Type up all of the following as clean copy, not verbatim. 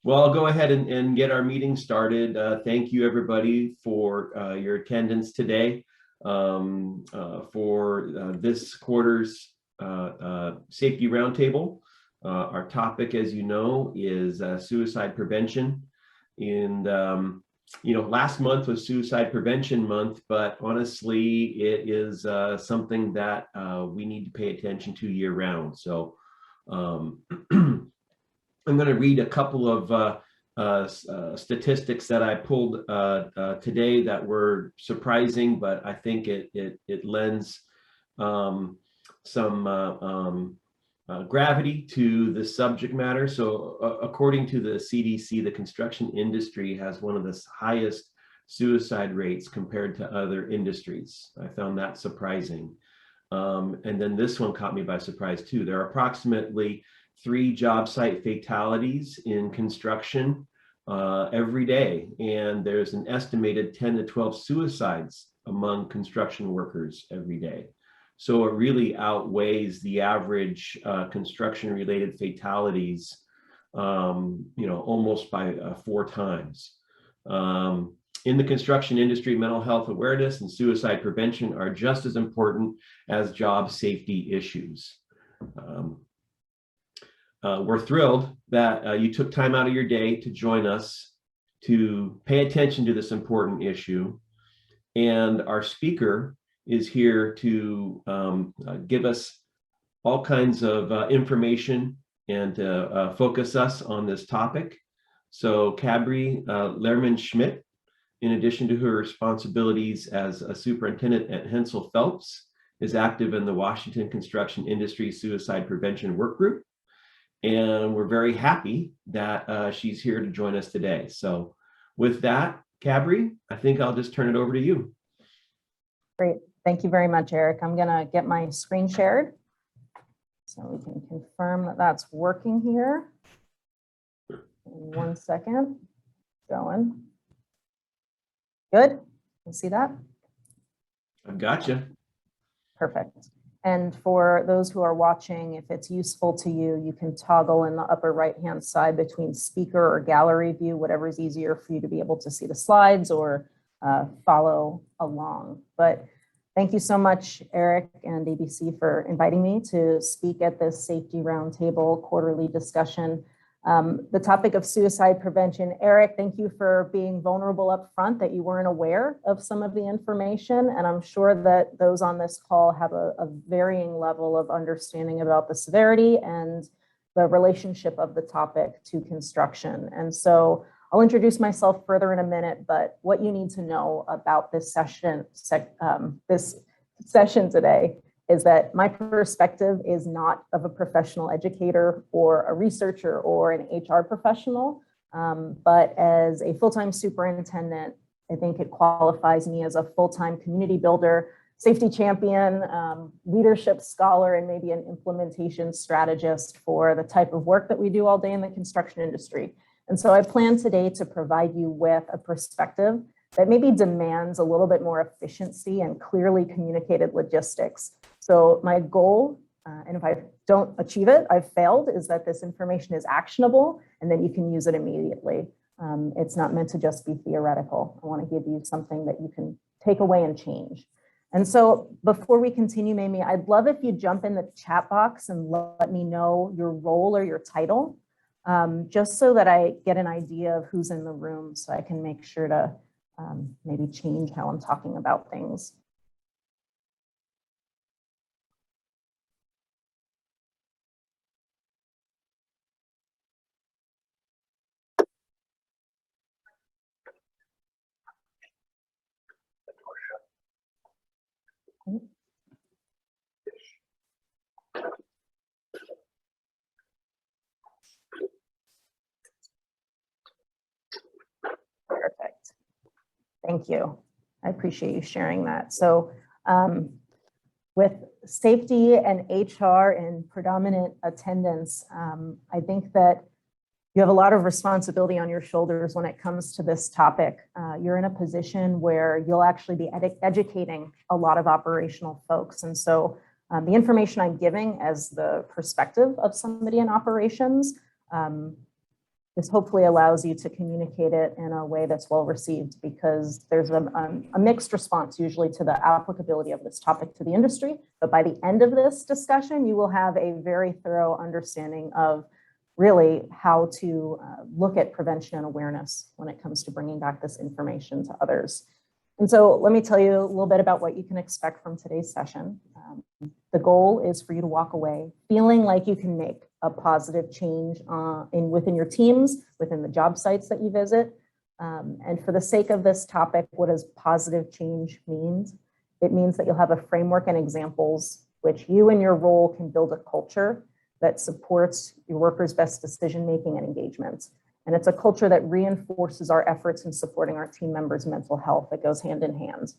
Well, I'll go ahead and get our meeting started. Thank you, everybody, for your attendance today for this quarter's Safety Roundtable. Our topic, as you know, is suicide prevention. And, last month was Suicide Prevention Month, but honestly, it is something that we need to pay attention to year round. So I'm going to read a couple of statistics that I pulled today that were surprising, but I think it lends some gravity to the subject matter. So according to the CDC, the construction industry has one of the highest suicide rates compared to other industries. I found that surprising. And then this one caught me by surprise too. There are approximately 3 job site fatalities in construction every day, and there's an estimated 10 to 12 suicides among construction workers every day. So it really outweighs the average construction-related fatalities, almost by 4 times. In the construction industry, mental health awareness and suicide prevention are just as important as job safety issues. We're thrilled that you took time out of your day to join us to pay attention to this important issue. And our speaker is here to give us all kinds of information and focus us on this topic. So Cadbury Lehrman Schmidt, in addition to her responsibilities as a superintendent at Hensel Phelps, is active in the Washington Construction Industry Suicide Prevention Work Group. And we're very happy that she's here to join us today. So with that, Cadbury, I think I'll just turn it over to you. Great. Thank you very much, Eric. I'm going to get my screen shared so we can confirm that that's working here. In 1 second. Going. Good. You see that? I've got you. Perfect. And for those who are watching, if it's useful to you, you can toggle in the upper right-hand side between speaker or gallery view, whatever is easier for you to be able to see the slides or follow along. But thank you so much, Eric and ABC, for inviting me to speak at this Safety Roundtable quarterly discussion. The topic of suicide prevention. Eric, thank you for being vulnerable up front that you weren't aware of some of the information. And I'm sure that those on this call have a varying level of understanding about the severity and the relationship of the topic to construction. And so I'll introduce myself further in a minute, but what you need to know about this session today is that my perspective is not of a professional educator or a researcher or an HR professional, but as a full-time superintendent, I think it qualifies me as a full-time community builder, safety champion, leadership scholar, and maybe an implementation strategist for the type of work that we do all day in the construction industry. And so I plan today to provide you with a perspective that maybe demands a little bit more efficiency and clearly communicated logistics. So my goal, and if I don't achieve it, I've failed, is that this information is actionable and that you can use it immediately. It's not meant to just be theoretical. I want to give you something that you can take away and change. And so before we continue, Mamie, I'd love if you jump in the chat box and let me know your role or your title, just so that I get an idea of who's in the room so I can make sure to maybe change how I'm talking about things. Perfect. Thank you. I appreciate you sharing that. So with safety and HR in predominant attendance, I think that you have a lot of responsibility on your shoulders when it comes to this topic. You're in a position where you'll actually be educating a lot of operational folks. And so the information I'm giving as the perspective of somebody in operations This hopefully allows you to communicate it in a way that's well received, because there's a mixed response usually to the applicability of this topic to the industry. But by the end of this discussion, you will have a very thorough understanding of really how to look at prevention and awareness when it comes to bringing back this information to others. And so let me tell you a little bit about what you can expect from today's session. The goal is for you to walk away feeling like you can make a positive change within your teams, within the job sites that you visit. And for the sake of this topic, what does positive change mean? It means that you'll have a framework and examples which you and your role can build a culture that supports your workers' best decision-making and engagement. And it's a culture that reinforces our efforts in supporting our team members' mental health that goes hand in hand.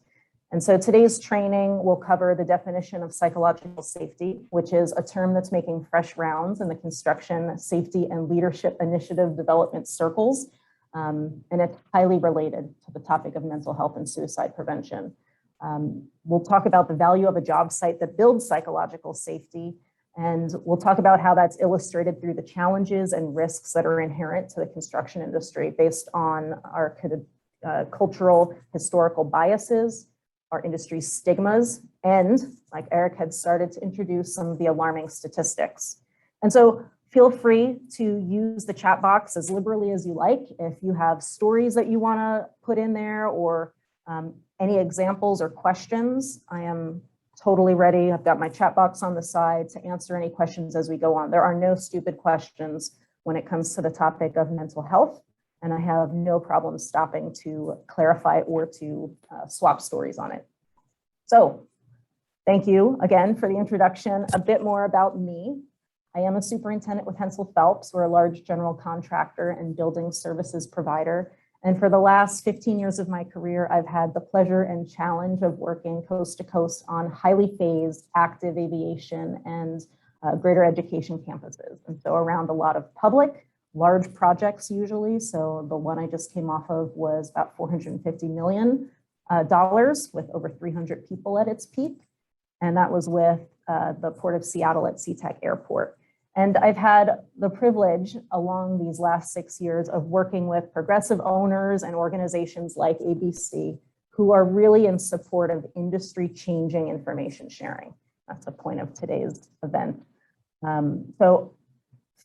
And so today's training will cover the definition of psychological safety, which is a term that's making fresh rounds in the construction, safety, and leadership initiative development circles. And it's highly related to the topic of mental health and suicide prevention. We'll talk about the value of a job site that builds psychological safety. And we'll talk about how that's illustrated through the challenges and risks that are inherent to the construction industry based on our cultural, historical biases, our industry's stigmas, and like Eric had started to introduce some of the alarming statistics. And so feel free to use the chat box as liberally as you like. If you have stories that you want to put in there or any examples or questions, I am totally ready. I've got my chat box on the side to answer any questions as we go on. There are no stupid questions when it comes to the topic of mental health, and I have no problem stopping to clarify or to swap stories on it. So thank you again for the introduction. A bit more about me. I am a superintendent with Hensel Phelps. We're a large general contractor and building services provider. And for the last 15 years of my career, I've had the pleasure and challenge of working coast to coast on highly phased active aviation and greater education campuses. And so around a lot of public, large projects usually. So the one I just came off of was about $450 million with over 300 people at its peak. And that was with the Port of Seattle at SeaTac Airport. And I've had the privilege along these last 6 years of working with progressive owners and organizations like ABC, who are really in support of industry changing information sharing. That's the point of today's event. So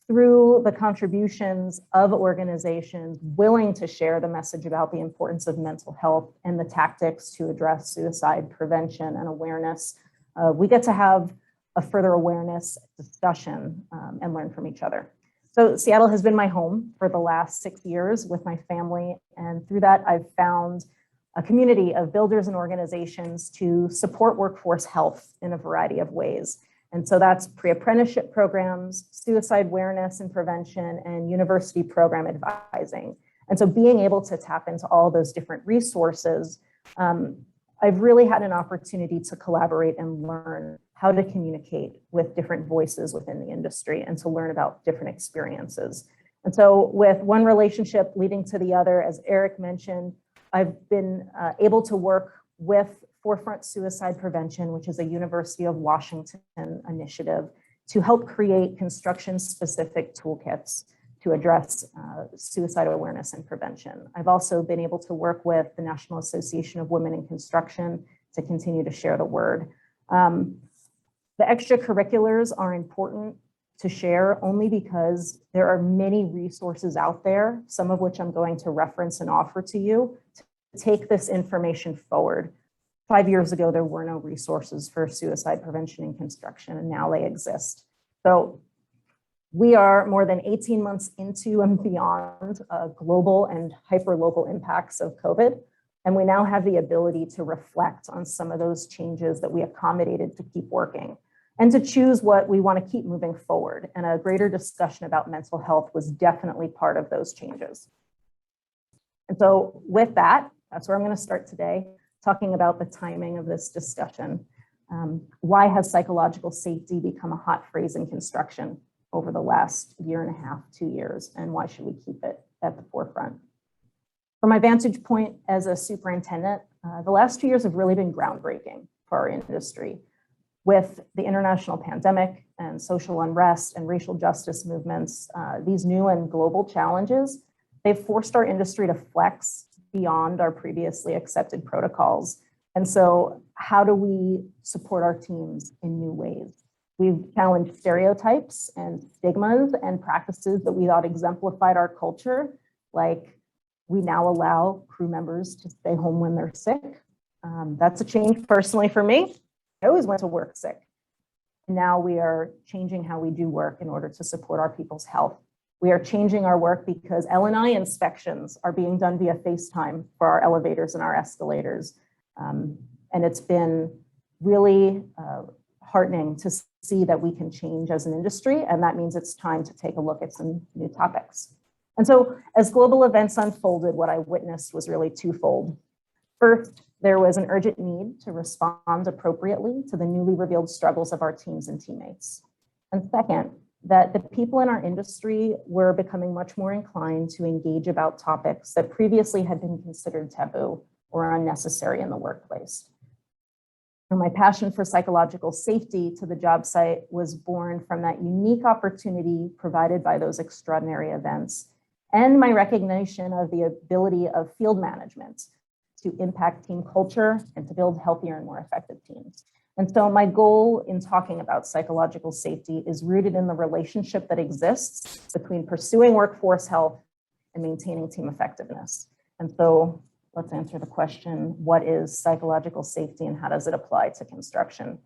through the contributions of organizations willing to share the message about the importance of mental health and the tactics to address suicide prevention and awareness, we get to have a further awareness discussion and learn from each other. So Seattle has been my home for the last 6 years with my family. And through that, I've found a community of builders and organizations to support workforce health in a variety of ways. And so that's pre-apprenticeship programs, suicide awareness and prevention, and university program advising. And so being able to tap into all those different resources, I've really had an opportunity to collaborate and learn how to communicate with different voices within the industry and to learn about different experiences. And so with one relationship leading to the other, as Eric mentioned, I've been able to work with Forefront Suicide Prevention, which is a University of Washington initiative, to help create construction-specific toolkits to address suicide awareness and prevention. I've also been able to work with the National Association of Women in Construction to continue to share the word. The extracurriculars are important to share only because there are many resources out there, some of which I'm going to reference and offer to you to take this information forward. 5 years ago, there were no resources for suicide prevention in construction, and now they exist. So we are more than 18 months into and beyond global and hyper-local impacts of COVID, and we now have the ability to reflect on some of those changes that we accommodated to keep working and to choose what we want to keep moving forward. And a greater discussion about mental health was definitely part of those changes. And so with that, that's where I'm going to start today, talking about the timing of this discussion. Why has psychological safety become a hot phrase in construction over the last year and a half, 2 years, and why should we keep it at the forefront? From my vantage point as a superintendent, the last 2 years have really been groundbreaking for our industry. With the international pandemic and social unrest and racial justice movements, these new and global challenges, they've forced our industry to flex beyond our previously accepted protocols. And so how do we support our teams in new ways? We've challenged stereotypes and stigmas and practices that we thought exemplified our culture, like we now allow crew members to stay home when they're sick. That's a change personally for me. I always went to work sick. Now we are changing how we do work in order to support our people's health. We are changing our work because L&I inspections are being done via FaceTime for our elevators and our escalators. And it's been really heartening to see that we can change as an industry, and that means it's time to take a look at some new topics. And so as global events unfolded, what I witnessed was really twofold. First, there was an urgent need to respond appropriately to the newly revealed struggles of our teams and teammates. And second, that the people in our industry were becoming much more inclined to engage about topics that previously had been considered taboo or unnecessary in the workplace. And my passion for psychological safety to the job site was born from that unique opportunity provided by those extraordinary events and my recognition of the ability of field management to impact team culture and to build healthier and more effective teams. And so my goal in talking about psychological safety is rooted in the relationship that exists between pursuing workforce health and maintaining team effectiveness. And so let's answer the question, what is psychological safety and how does it apply to construction?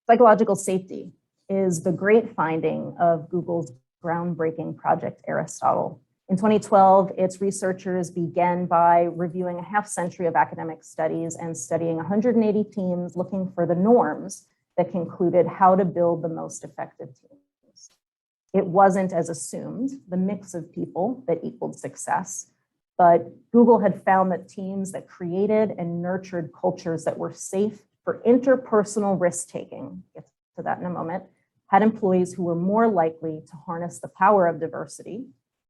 Psychological safety is the great finding of Google's groundbreaking Project Aristotle. In 2012, its researchers began by reviewing a half century of academic studies and studying 180 teams looking for the norms that concluded how to build the most effective teams. It wasn't, as assumed, the mix of people that equaled success, but Google had found that teams that created and nurtured cultures that were safe for interpersonal risk-taking, get to that in a moment, had employees who were more likely to harness the power of diversity.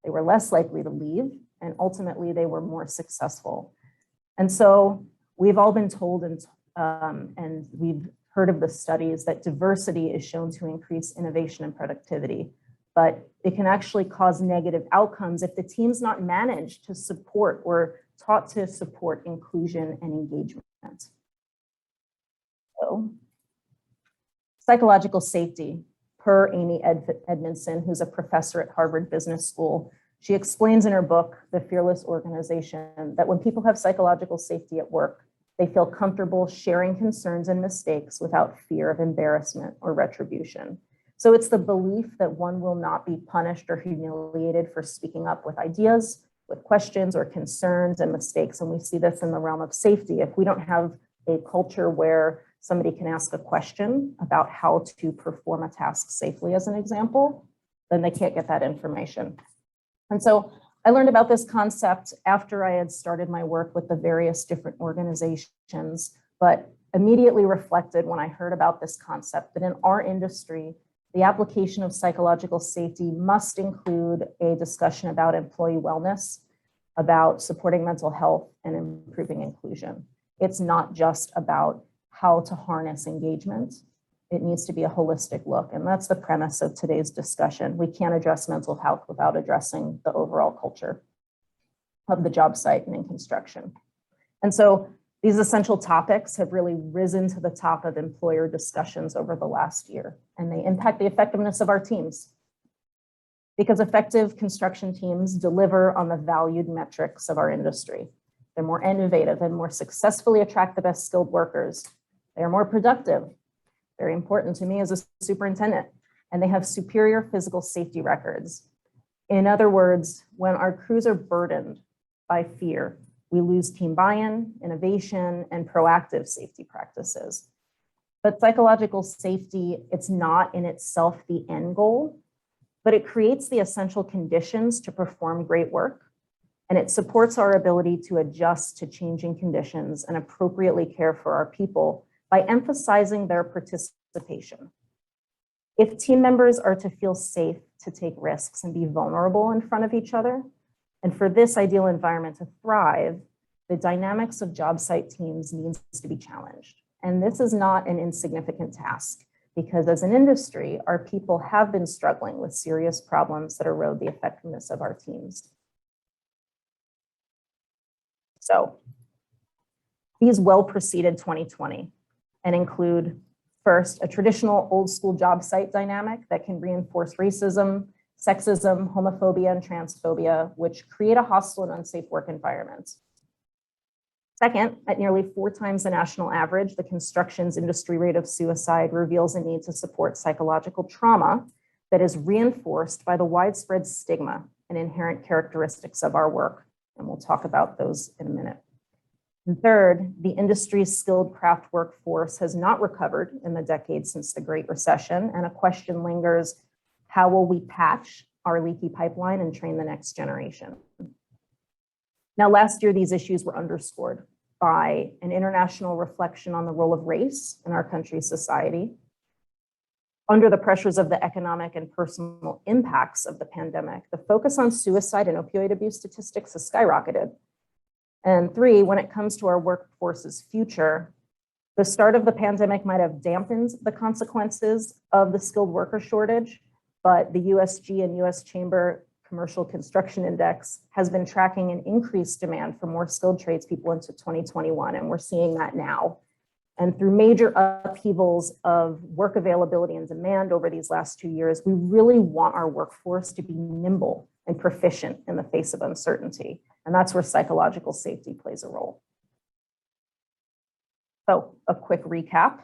They were less likely to leave, and ultimately they were more successful. And so we've all been told and we've heard of the studies that diversity is shown to increase innovation and productivity, but it can actually cause negative outcomes if the team's not managed to support or taught to support inclusion and engagement. So, psychological safety. Per Amy Edmondson, who's a professor at Harvard Business School, she explains in her book, The Fearless Organization, that when people have psychological safety at work, they feel comfortable sharing concerns and mistakes without fear of embarrassment or retribution. So it's the belief that one will not be punished or humiliated for speaking up with ideas, with questions or concerns and mistakes. And we see this in the realm of safety. If we don't have a culture where somebody can ask a question about how to perform a task safely, as an example, then they can't get that information. And so I learned about this concept after I had started my work with the various different organizations, but immediately reflected when I heard about this concept that in our industry, the application of psychological safety must include a discussion about employee wellness, about supporting mental health and improving inclusion. It's not just about how to harness engagement. It needs to be a holistic look. And that's the premise of today's discussion. We can't address mental health without addressing the overall culture of the job site and in construction. And so these essential topics have really risen to the top of employer discussions over the last year, and they impact the effectiveness of our teams. Because effective construction teams deliver on the valued metrics of our industry. They're more innovative and more successfully attract the best skilled workers. They are more productive, very important to me as a superintendent, and they have superior physical safety records. In other words, when our crews are burdened by fear, we lose team buy-in, innovation, and proactive safety practices. But psychological safety, it's not in itself the end goal, but it creates the essential conditions to perform great work, and it supports our ability to adjust to changing conditions and appropriately care for our people by emphasizing their participation. If team members are to feel safe to take risks and be vulnerable in front of each other, and for this ideal environment to thrive, the dynamics of job site teams needs to be challenged. And this is not an insignificant task, because as an industry, our people have been struggling with serious problems that erode the effectiveness of our teams. So these well preceded 2020 and include, first, a traditional old school job site dynamic that can reinforce racism, sexism, homophobia, and transphobia, which create a hostile and unsafe work environment. Second, at nearly 4 times the national average, the constructions industry rate of suicide reveals a need to support psychological trauma that is reinforced by the widespread stigma and inherent characteristics of our work. And we'll talk about those in a minute. And third, the industry's skilled craft workforce has not recovered in the decades since the Great Recession, and a question lingers: how will we patch our leaky pipeline and train the next generation? Now, last year, these issues were underscored by an international reflection on the role of race in our country's society. Under the pressures of the economic and personal impacts of the pandemic, the focus on suicide and opioid abuse statistics has skyrocketed. And 3, when it comes to our workforce's future, the start of the pandemic might have dampened the consequences of the skilled worker shortage, but the USG and US Chamber Commercial Construction Index has been tracking an increased demand for more skilled tradespeople into 2021, and we're seeing that now. And through major upheavals of work availability and demand over these last 2 years, we really want our workforce to be nimble and proficient in the face of uncertainty. And that's where psychological safety plays a role. So a quick recap.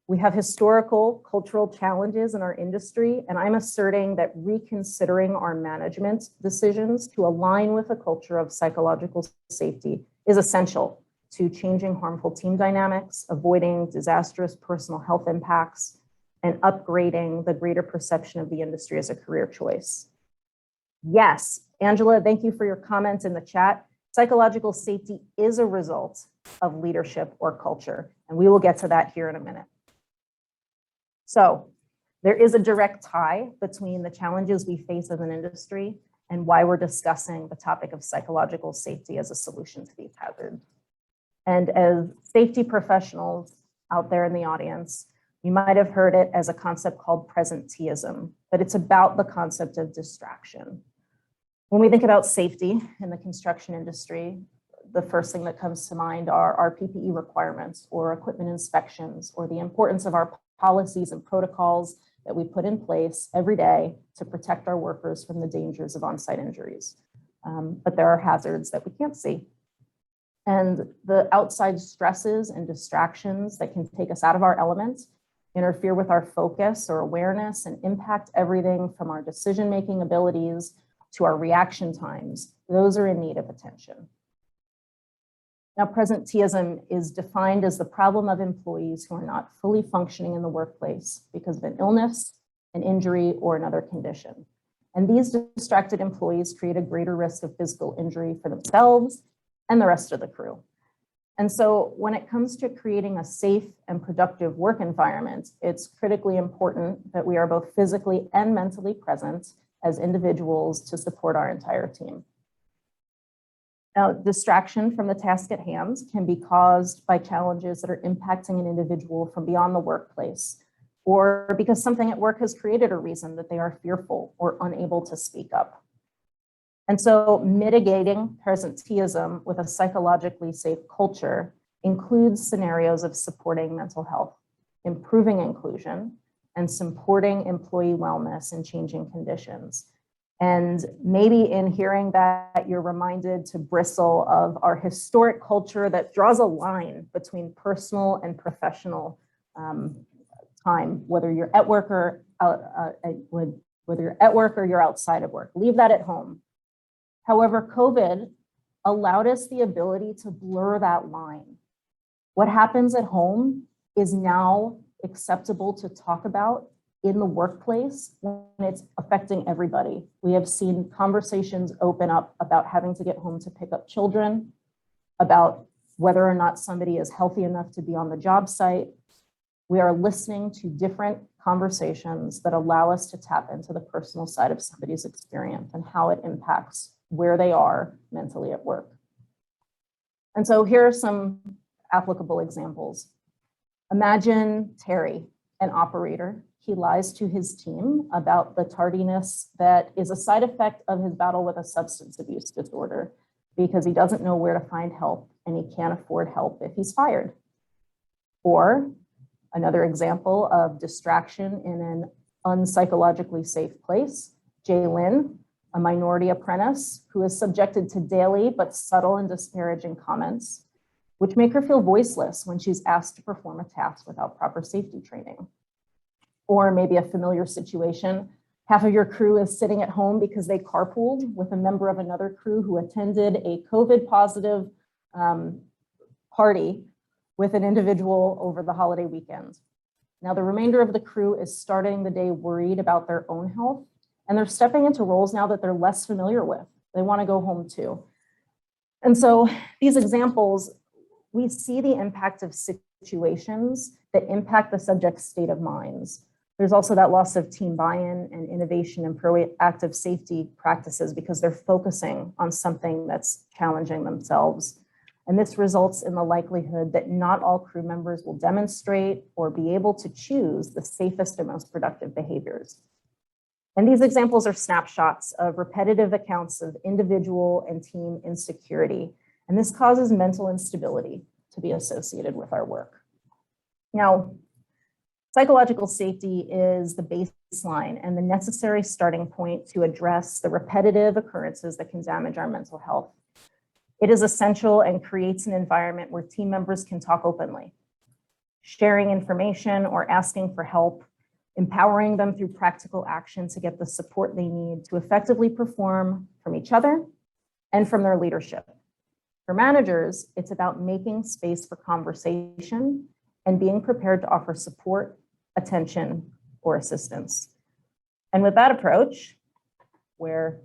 We have historical cultural challenges in our industry, and I'm asserting that reconsidering our management decisions to align with a culture of psychological safety is essential to changing harmful team dynamics, avoiding disastrous personal health impacts, and upgrading the greater perception of the industry as a career choice. Yes, Angela, thank you for your comments in the chat. Psychological safety is a result of leadership or culture, and we will get to that here in a minute. So there is a direct tie between the challenges we face as an industry and why we're discussing the topic of psychological safety as a solution to these hazards. And as safety professionals out there in the audience, you might have heard it as a concept called presenteeism, but it's about the concept of distraction. When we think about safety in the construction industry, the first thing that comes to mind are our PPE requirements or equipment inspections, or the importance of our policies and protocols that we put in place every day to protect our workers from the dangers of on-site injuries. But there are hazards that we can't see. And the outside stresses and distractions that can take us out of our element, interfere with our focus or awareness, and impact everything from our decision-making abilities to our reaction times, those are in need of attention. Now, presenteeism is defined as the problem of employees who are not fully functioning in the workplace because of an illness, an injury, or another condition. And these distracted employees create a greater risk of physical injury for themselves and the rest of the crew. And so when it comes to creating a safe and productive work environment, it's critically important that we are both physically and mentally present as individuals to support our entire team. Now, distraction from the task at hand can be caused by challenges that are impacting an individual from beyond the workplace, or because something at work has created a reason that they are fearful or unable to speak up. And so mitigating presenteeism with a psychologically safe culture includes scenarios of supporting mental health, improving inclusion, and supporting employee wellness in changing conditions. And maybe in hearing that, you're reminded to bristle of our historic culture that draws a line between personal and professional time, whether you're at work or you're outside of work. Leave that at home. However, COVID allowed us the ability to blur that line. What happens at home is now acceptable to talk about in the workplace when it's affecting everybody. We have seen conversations open up about having to get home to pick up children, about whether or not somebody is healthy enough to be on the job site. We are listening to different conversations that allow us to tap into the personal side of somebody's experience and how it impacts where they are mentally at work. And so here are some applicable examples. Imagine Terry, an operator. He lies to his team about the tardiness that is a side effect of his battle with a substance abuse disorder because he doesn't know where to find help and he can't afford help if he's fired. Or another example of distraction in an unpsychologically safe place, Jaylyn, a minority apprentice who is subjected to daily but subtle and disparaging comments, which make her feel voiceless when she's asked to perform a task without proper safety training. Or maybe a familiar situation, half of your crew is sitting at home because they carpooled with a member of another crew who attended a COVID positive party with an individual over the holiday weekend. Now the remainder of the crew is starting the day worried about their own health, and they're stepping into roles now that they're less familiar with. They want to go home too. And so these examples, we see the impact of situations that impact the subject's state of minds. There's also that loss of team buy-in and innovation and proactive safety practices because they're focusing on something that's challenging themselves. And this results in the likelihood that not all crew members will demonstrate or be able to choose the safest and most productive behaviors. And these examples are snapshots of repetitive accounts of individual and team insecurity. And this causes mental instability to be associated with our work. Now, psychological safety is the baseline and the necessary starting point to address the repetitive occurrences that can damage our mental health. It is essential and creates an environment where team members can talk openly, sharing information or asking for help, empowering them through practical action to get the support they need to effectively perform from each other and from their leadership. For managers, it's about making space for conversation and being prepared to offer support, attention, or assistance. And with that approach, where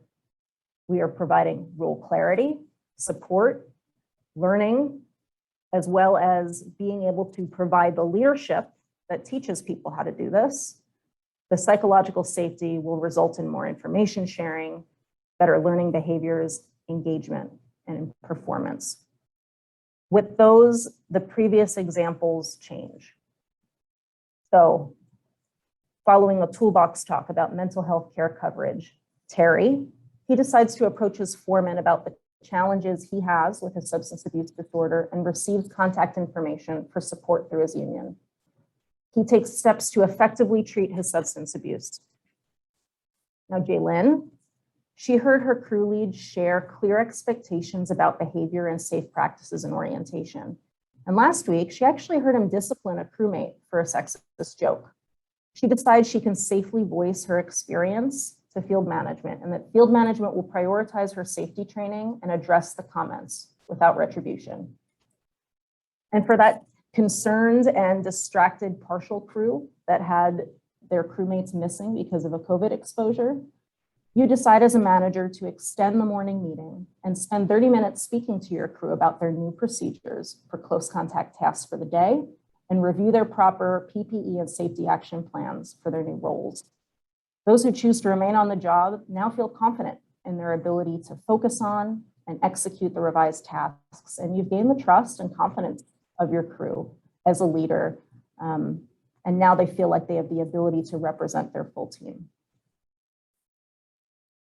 we are providing role clarity, support, learning, as well as being able to provide the leadership that teaches people how to do this, the psychological safety will result in more information sharing, better learning behaviors, engagement, and performance. With those, the previous examples change. So following a toolbox talk about mental health care coverage, Terry, he decides to approach his foreman about the challenges he has with his substance abuse disorder and receives contact information for support through his union. He takes steps to effectively treat his substance abuse. Now, Jaylyn, she heard her crew lead share clear expectations about behavior and safe practices and orientation. And last week, she actually heard him discipline a crewmate for a sexist joke. She decides she can safely voice her experience to field management and that field management will prioritize her safety training and address the comments without retribution. And for that concerned and distracted partial crew that had their crewmates missing because of a COVID exposure, you decide as a manager to extend the morning meeting and spend 30 minutes speaking to your crew about their new procedures for close contact tasks for the day and review their proper PPE and safety action plans for their new roles. Those who choose to remain on the job now feel confident in their ability to focus on and execute the revised tasks. And you've gained the trust and confidence of your crew as a leader. And now they feel like they have the ability to represent their full team.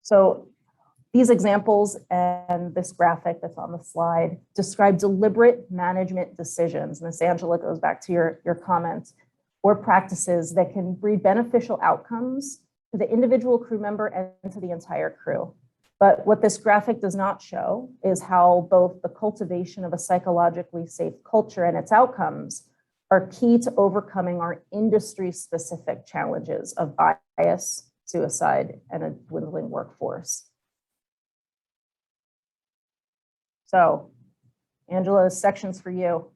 So these examples and this graphic that's on the slide describe deliberate management decisions. And this, Angela, goes back to your comment, or practices that can breed beneficial outcomes to the individual crew member and to the entire crew. But what this graphic does not show is how both the cultivation of a psychologically safe culture and its outcomes are key to overcoming our industry-specific challenges of bias, suicide, and a dwindling workforce. So, Angela, this section's for you.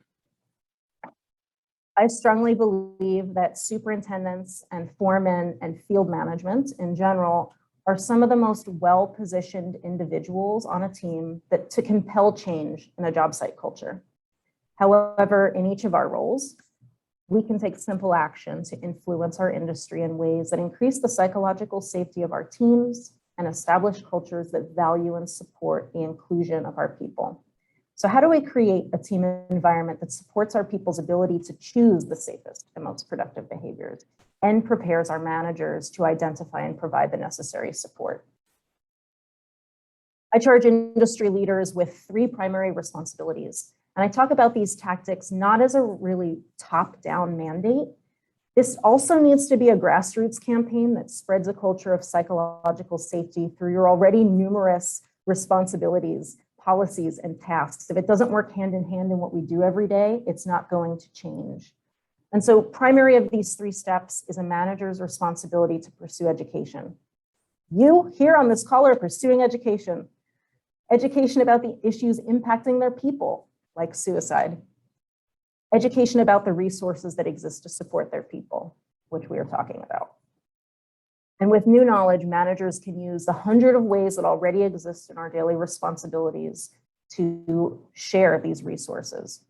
I strongly believe that superintendents and foremen and field management in general are some of the most well-positioned individuals on a team to compel change in a job site culture. However, in each of our roles, we can take simple action to influence our industry in ways that increase the psychological safety of our teams and establish cultures that value and support the inclusion of our people. So how do we create a team environment that supports our people's ability to choose the safest and most productive behaviors and prepares our managers to identify and provide the necessary support? I charge industry leaders with 3 primary responsibilities. And I talk about these tactics not as a really top-down mandate. This also needs to be a grassroots campaign that spreads a culture of psychological safety through your already numerous responsibilities, policies, and tasks. If it doesn't work hand in hand in what we do every day, it's not going to change. And so primary of these 3 steps is a manager's responsibility to pursue education. You here on this call are pursuing education. Education about the issues impacting their people, like suicide. Education about the resources that exist to support their people, which we are talking about. And with new knowledge, managers can use the 100 of ways that already exist in our daily responsibilities to share these resources.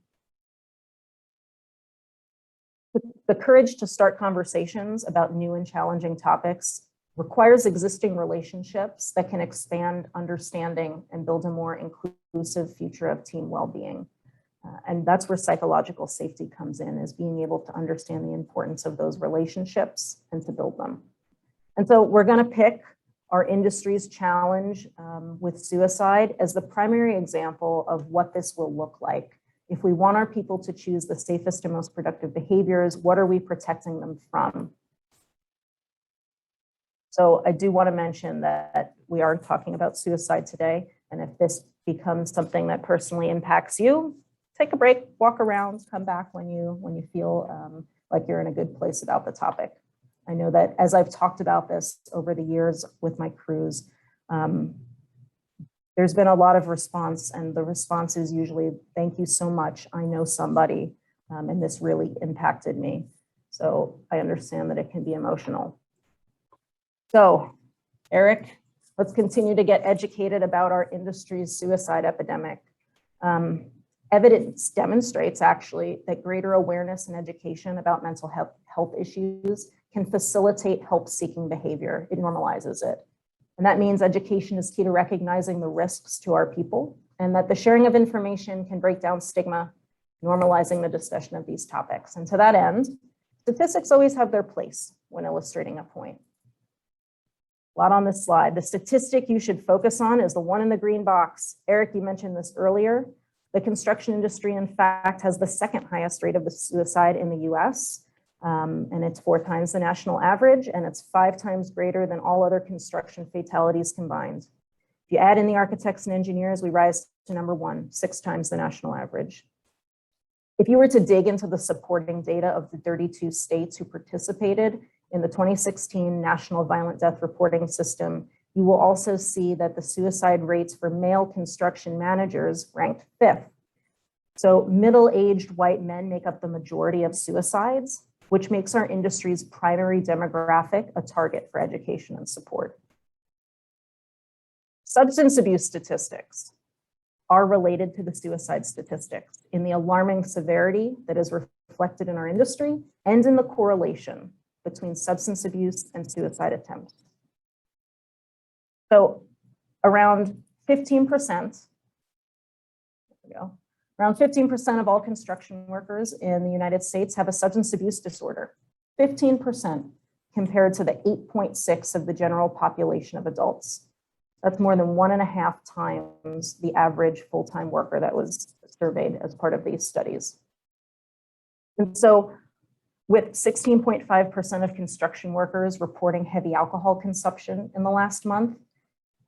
The courage to start conversations about new and challenging topics requires existing relationships that can expand understanding and build a more inclusive future of team well-being. And that's where psychological safety comes in, is being able to understand the importance of those relationships and to build them. And so we're going to pick our industry's challenge with suicide as the primary example of what this will look like. If we want our people to choose the safest and most productive behaviors, what are we protecting them from? So I do want to mention that we are talking about suicide today. And if this becomes something that personally impacts you, take a break, walk around, come back when you feel like you're in a good place about the topic. I know that as I've talked about this over the years with my crews, there's been a lot of response, and the response is usually, thank you so much. I know somebody, and this really impacted me. So I understand that it can be emotional. So, Eric, let's continue to get educated about our industry's suicide epidemic. Evidence demonstrates actually that greater awareness and education about mental health issues can facilitate help-seeking behavior. It normalizes it. And that means education is key to recognizing the risks to our people, and that the sharing of information can break down stigma, normalizing the discussion of these topics. And to that end, statistics always have their place when illustrating a point. A lot on this slide. The statistic you should focus on is the one in the green box. Eric, you mentioned this earlier. The construction industry, in fact, has the 2nd highest rate of suicide in the US, and it's 4 times the national average, and it's 5 times greater than all other construction fatalities combined. If you add in the architects and engineers, we rise to number 1, 6 times the national average. If you were to dig into the supporting data of the 32 states who participated in the 2016 National Violent Death Reporting System, you will also see that the suicide rates for male construction managers ranked 5th. So middle-aged white men make up the majority of suicides, which makes our industry's primary demographic a target for education and support. Substance abuse statistics are related to the suicide statistics in the alarming severity that is reflected in our industry and in the correlation between substance abuse and suicide attempts. So around 15%, around 15% of all construction workers in the United States have a substance abuse disorder, 15% compared to the 8.6 of the general population of adults. That's more than 1.5 times the average full-time worker that was surveyed as part of these studies. And so with 16.5% of construction workers reporting heavy alcohol consumption in the last month,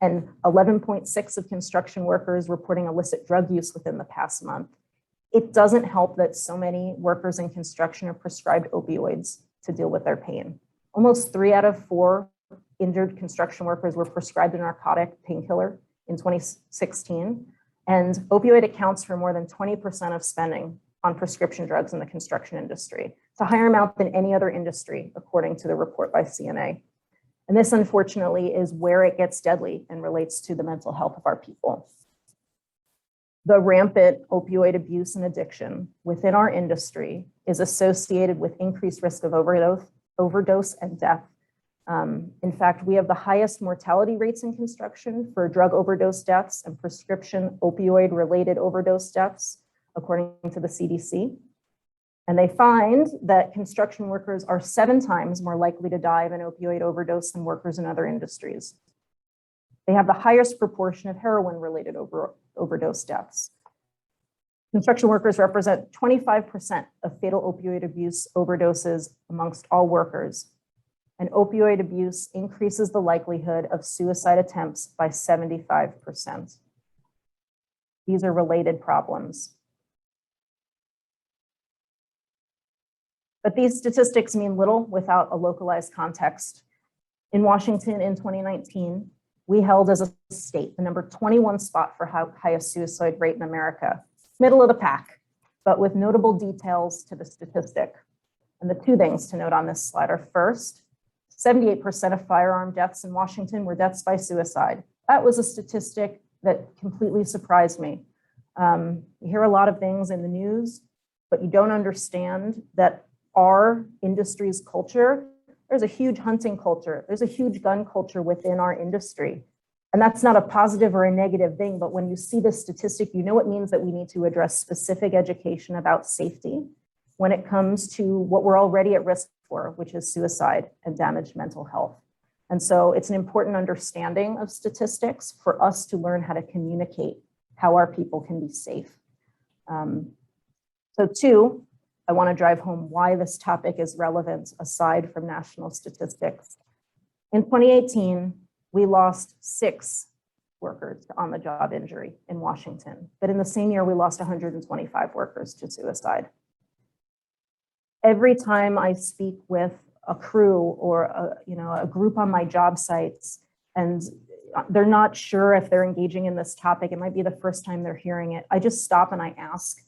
and 11.6 of construction workers reporting illicit drug use within the past month, it doesn't help that so many workers in construction are prescribed opioids to deal with their pain. Almost 3 out of 4 injured construction workers were prescribed a narcotic painkiller in 2016, and opioid accounts for more than 20% of spending on prescription drugs in the construction industry. It's a higher amount than any other industry, according to the report by CNA. And this, unfortunately, is where it gets deadly and relates to the mental health of our people. The rampant opioid abuse and addiction within our industry is associated with increased risk of overdose and death. In fact, we have the highest mortality rates in construction for drug overdose deaths and prescription opioid-related overdose deaths, according to the CDC. And they find that construction workers are 7 times more likely to die of an opioid overdose than workers in other industries. They have the highest proportion of heroin-related overdose deaths. Construction workers represent 25% of fatal opioid abuse overdoses amongst all workers. And opioid abuse increases the likelihood of suicide attempts by 75%. These are related problems. But these statistics mean little without a localized context. In Washington in 2019, we held as a state the number 21 spot for highest suicide rate in America, middle of the pack, but with notable details to the statistic. And the 2 things to note on this slide are, first, 78% of firearm deaths in Washington were deaths by suicide. That was a statistic that completely surprised me. You hear a lot of things in the news, but you don't understand that our industry's culture, there's a huge hunting culture, there's a huge gun culture within our industry. And that's not a positive or a negative thing, but when you see this statistic, you know it means that we need to address specific education about safety when it comes to what we're already at risk for, which is suicide and damaged mental health. And so it's an important understanding of statistics for us to learn how to communicate how our people can be safe. So 2, I want to drive home why this topic is relevant aside from national statistics. In 2018, we lost 6 workers to on-the-job injury in Washington, but in the same year, we lost 125 workers to suicide. Every time I speak with a crew or a group on my job sites, and they're not sure if they're engaging in this topic, it might be the first time they're hearing it, I just stop and I ask,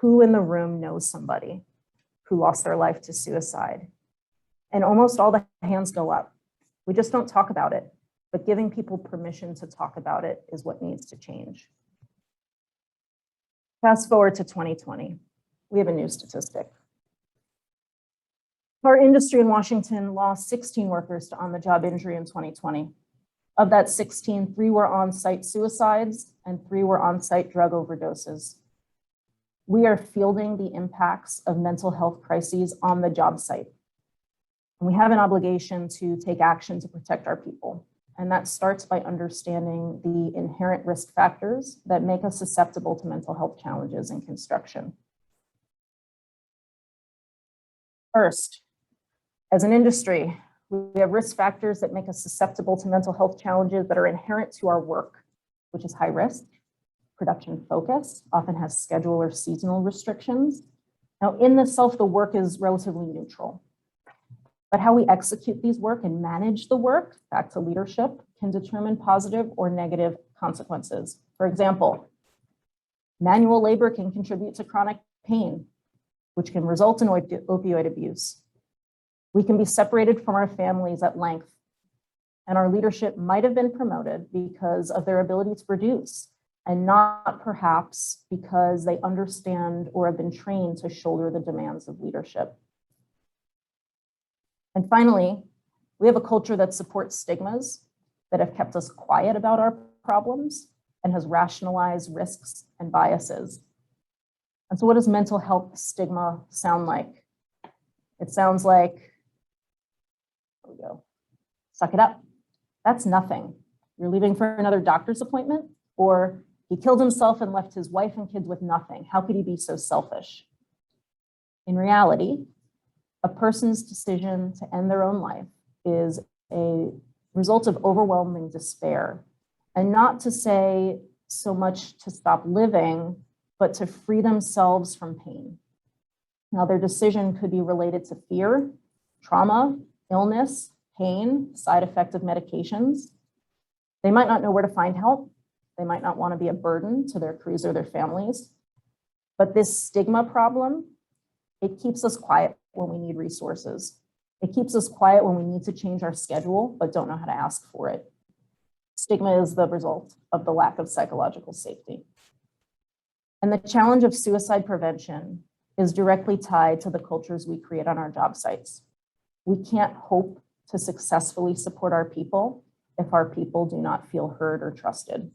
who in the room knows somebody who lost their life to suicide? And almost all the hands go up. We just don't talk about it, but giving people permission to talk about it is what needs to change. Fast forward to 2020, we have a new statistic. Our industry in Washington lost 16 workers to on-the-job injury in 2020. Of that 16, 3 were on-site suicides and 3 were on-site drug overdoses. We are fielding the impacts of mental health crises on the job site. And we have an obligation to take action to protect our people. And that starts by understanding the inherent risk factors that make us susceptible to mental health challenges in construction. First, as an industry, we have risk factors that make us susceptible to mental health challenges that are inherent to our work, which is high risk, production focus, often has schedule or seasonal restrictions. Now, in itself, the work is relatively neutral, but how we execute these work and manage the work, back to leadership, can determine positive or negative consequences. For example, manual labor can contribute to chronic pain, which can result in opioid abuse. We can be separated from our families at length, and our leadership might have been promoted because of their ability to produce, and not perhaps because they understand or have been trained to shoulder the demands of leadership. And finally, we have a culture that supports stigmas that have kept us quiet about our problems and has rationalized risks and biases. And so what does mental health stigma sound like? It sounds like, here we go, suck it up. That's nothing. You're leaving for another doctor's appointment, or he killed himself and left his wife and kids with nothing. How could he be so selfish? In reality, a person's decision to end their own life is a result of overwhelming despair, and not to say so much to stop living, but to free themselves from pain. Now, their decision could be related to fear, trauma, illness, pain, side effect of medications. They might not know where to find help. They might not want to be a burden to their crews or their families. But this stigma problem, it keeps us quiet when we need resources. It keeps us quiet when we need to change our schedule, but don't know how to ask for it. Stigma is the result of the lack of psychological safety. And the challenge of suicide prevention is directly tied to the cultures we create on our job sites. We can't hope to successfully support our people if our people do not feel heard or trusted.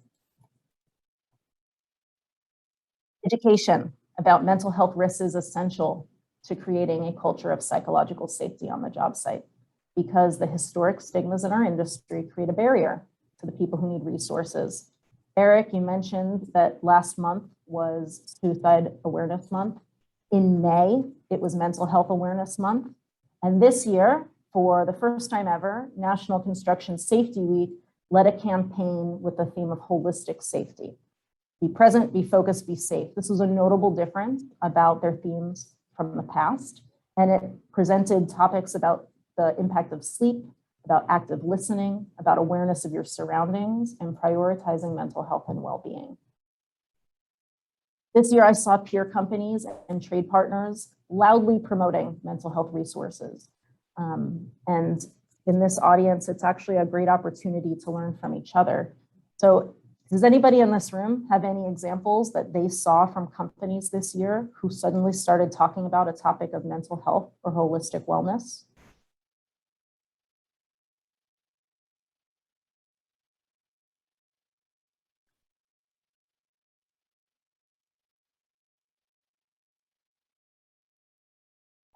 Education about mental health risks is essential to creating a culture of psychological safety on the job site, because the historic stigmas in our industry create a barrier to the people who need resources. Eric, you mentioned that last month was Suicide Awareness Month. In May, it was Mental Health Awareness Month. And this year, for the first time ever, National Construction Safety Week led a campaign with the theme of holistic safety. Be present, be focused, be safe. This was a notable difference about their themes from the past. And it presented topics about the impact of sleep, about active listening, about awareness of your surroundings, and prioritizing mental health and well-being. This year, I saw peer companies and trade partners loudly promoting mental health resources. And in this audience, it's actually a great opportunity to learn from each other. So does anybody in this room have any examples that they saw from companies this year who suddenly started talking about a topic of mental health or holistic wellness?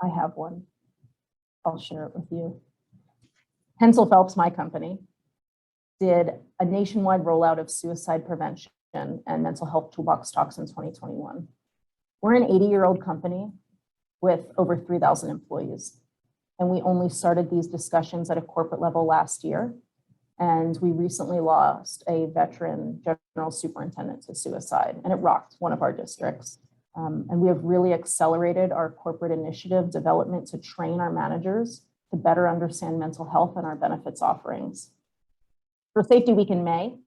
I have one. I'll share it with you. Hensel Phelps, my company, did a nationwide rollout of suicide prevention and mental health toolbox talks in 2021. We're an 80-year-old company with over 3,000 employees. And we only started these discussions at a corporate level last year. And we recently lost a veteran general superintendent to suicide, and it rocked one of our districts. And we have really accelerated our corporate initiative development to train our managers to better understand mental health and our benefits offerings. For Safety Week in May,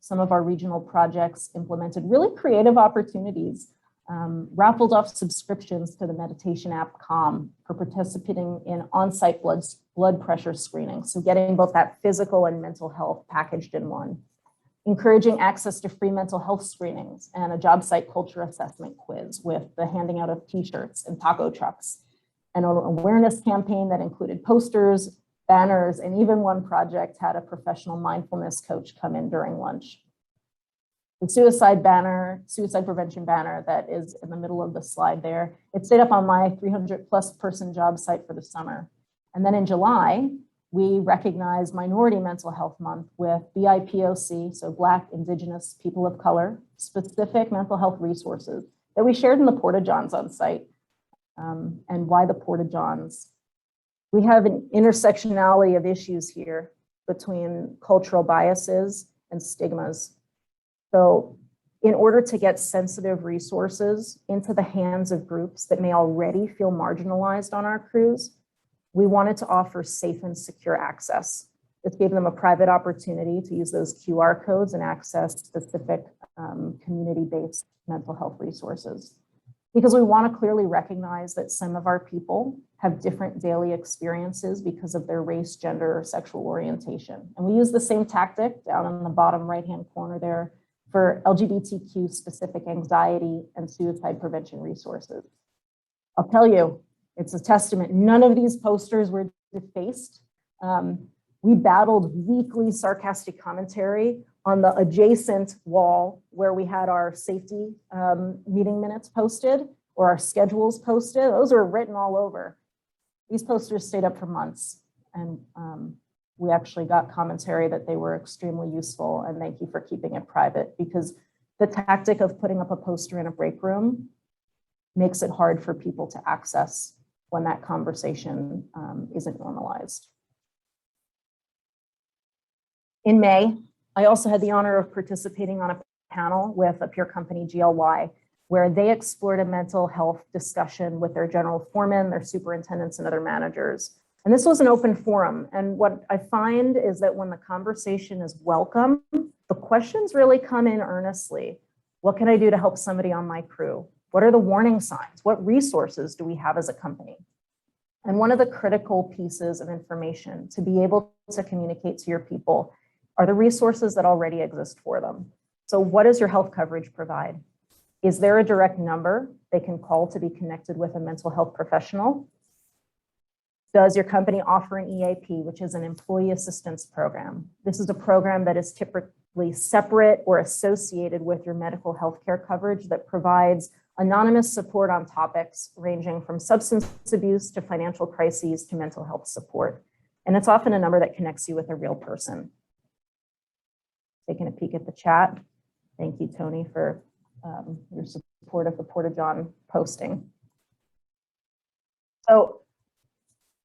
some of our regional projects implemented really creative opportunities, raffled off subscriptions to the meditation app Calm for participating in on-site blood pressure screening. So getting both that physical and mental health packaged in one. Encouraging access to free mental health screenings and a job site culture assessment quiz with the handing out of t-shirts and taco trucks. An awareness campaign that included posters, banners, and even one project had a professional mindfulness coach come in during lunch. The suicide prevention banner that is in the middle of the slide there, it stayed up on my 300+ person job site for the summer. And then in July, we recognized Minority Mental Health Month with BIPOC, so Black, Indigenous, People of Color, specific mental health resources that we shared in the Porta-Johns on site. And why the Porta-Johns? We have an intersectionality of issues here between cultural biases and stigmas. So in order to get sensitive resources into the hands of groups that may already feel marginalized on our crews, we wanted to offer safe and secure access. This gave them a private opportunity to use those QR codes and access specific community-based mental health resources. Because we want to clearly recognize that some of our people have different daily experiences because of their race, gender, or sexual orientation. And we use the same tactic down in the bottom right-hand corner there for LGBTQ specific anxiety and suicide prevention resources. I'll tell you, it's a testament. None of these posters were defaced. We battled weekly sarcastic commentary on the adjacent wall where we had our safety meeting minutes posted or our schedules posted. Those were written all over. These posters stayed up for months, and we actually got commentary that they were extremely useful, and thank you for keeping it private, because the tactic of putting up a poster in a break room makes it hard for people to access when that conversation isn't normalized. In May, I also had the honor of participating on a panel with a peer company, GLY, where they explored a mental health discussion with their general foreman, their superintendents, and other managers. And this was an open forum. And what I find is that when the conversation is welcome, the questions really come in earnestly. What can I do to help somebody on my crew? What are the warning signs? What resources do we have as a company? And one of the critical pieces of information to be able to communicate to your people are the resources that already exist for them. So what does your health coverage provide? Is there a direct number they can call to be connected with a mental health professional? Does your company offer an EAP, which is an employee assistance program? This is a program that is typically separate or associated with your medical health care coverage that provides anonymous support on topics ranging from substance abuse to financial crises to mental health support. And it's often a number that connects you with a real person. Taking a peek at the chat. Thank you, Tony, for your support of the Porta-John posting. So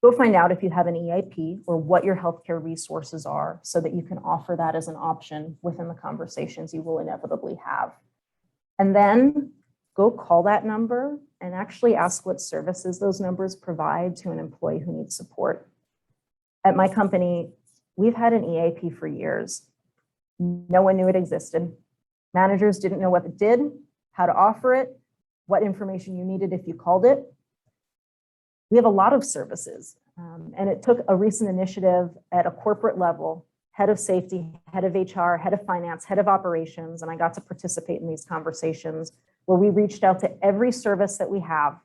go find out if you have an EAP or what your healthcare resources are so that you can offer that as an option within the conversations you will inevitably have. And then go call that number and actually ask what services those numbers provide to an employee who needs support. At my company, we've had an EAP for years. No one knew it existed. Managers didn't know what it did, how to offer it, what information you needed if you called it. We have a lot of services, and it took a recent initiative at a corporate level, head of safety, head of HR, head of finance, head of operations, and I got to participate in these conversations where we reached out to every service that we have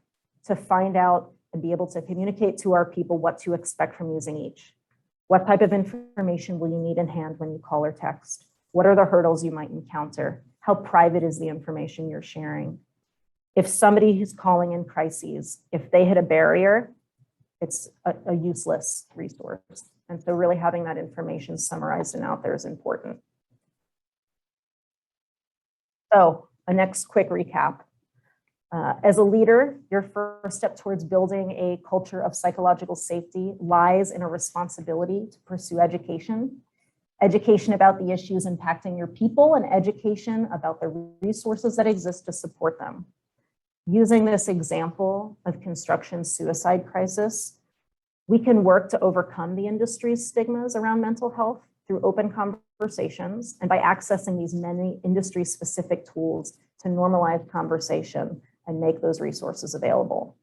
to find out and be able to communicate to our people what to expect from using each. What type of information will you need in hand when you call or text? What are the hurdles you might encounter? How private is the information you're sharing? If somebody who's calling in crises, if they hit a barrier, it's a useless resource. And so really having that information summarized and out there is important. So a next quick recap. As a leader, your first step towards building a culture of psychological safety lies in a responsibility to pursue education. Education about the issues impacting your people and education about the resources that exist to support them. Using this example of construction suicide crisis, we can work to overcome the industry's stigmas around mental health through open conversations and by accessing these many industry-specific tools to normalize conversation and make those resources available.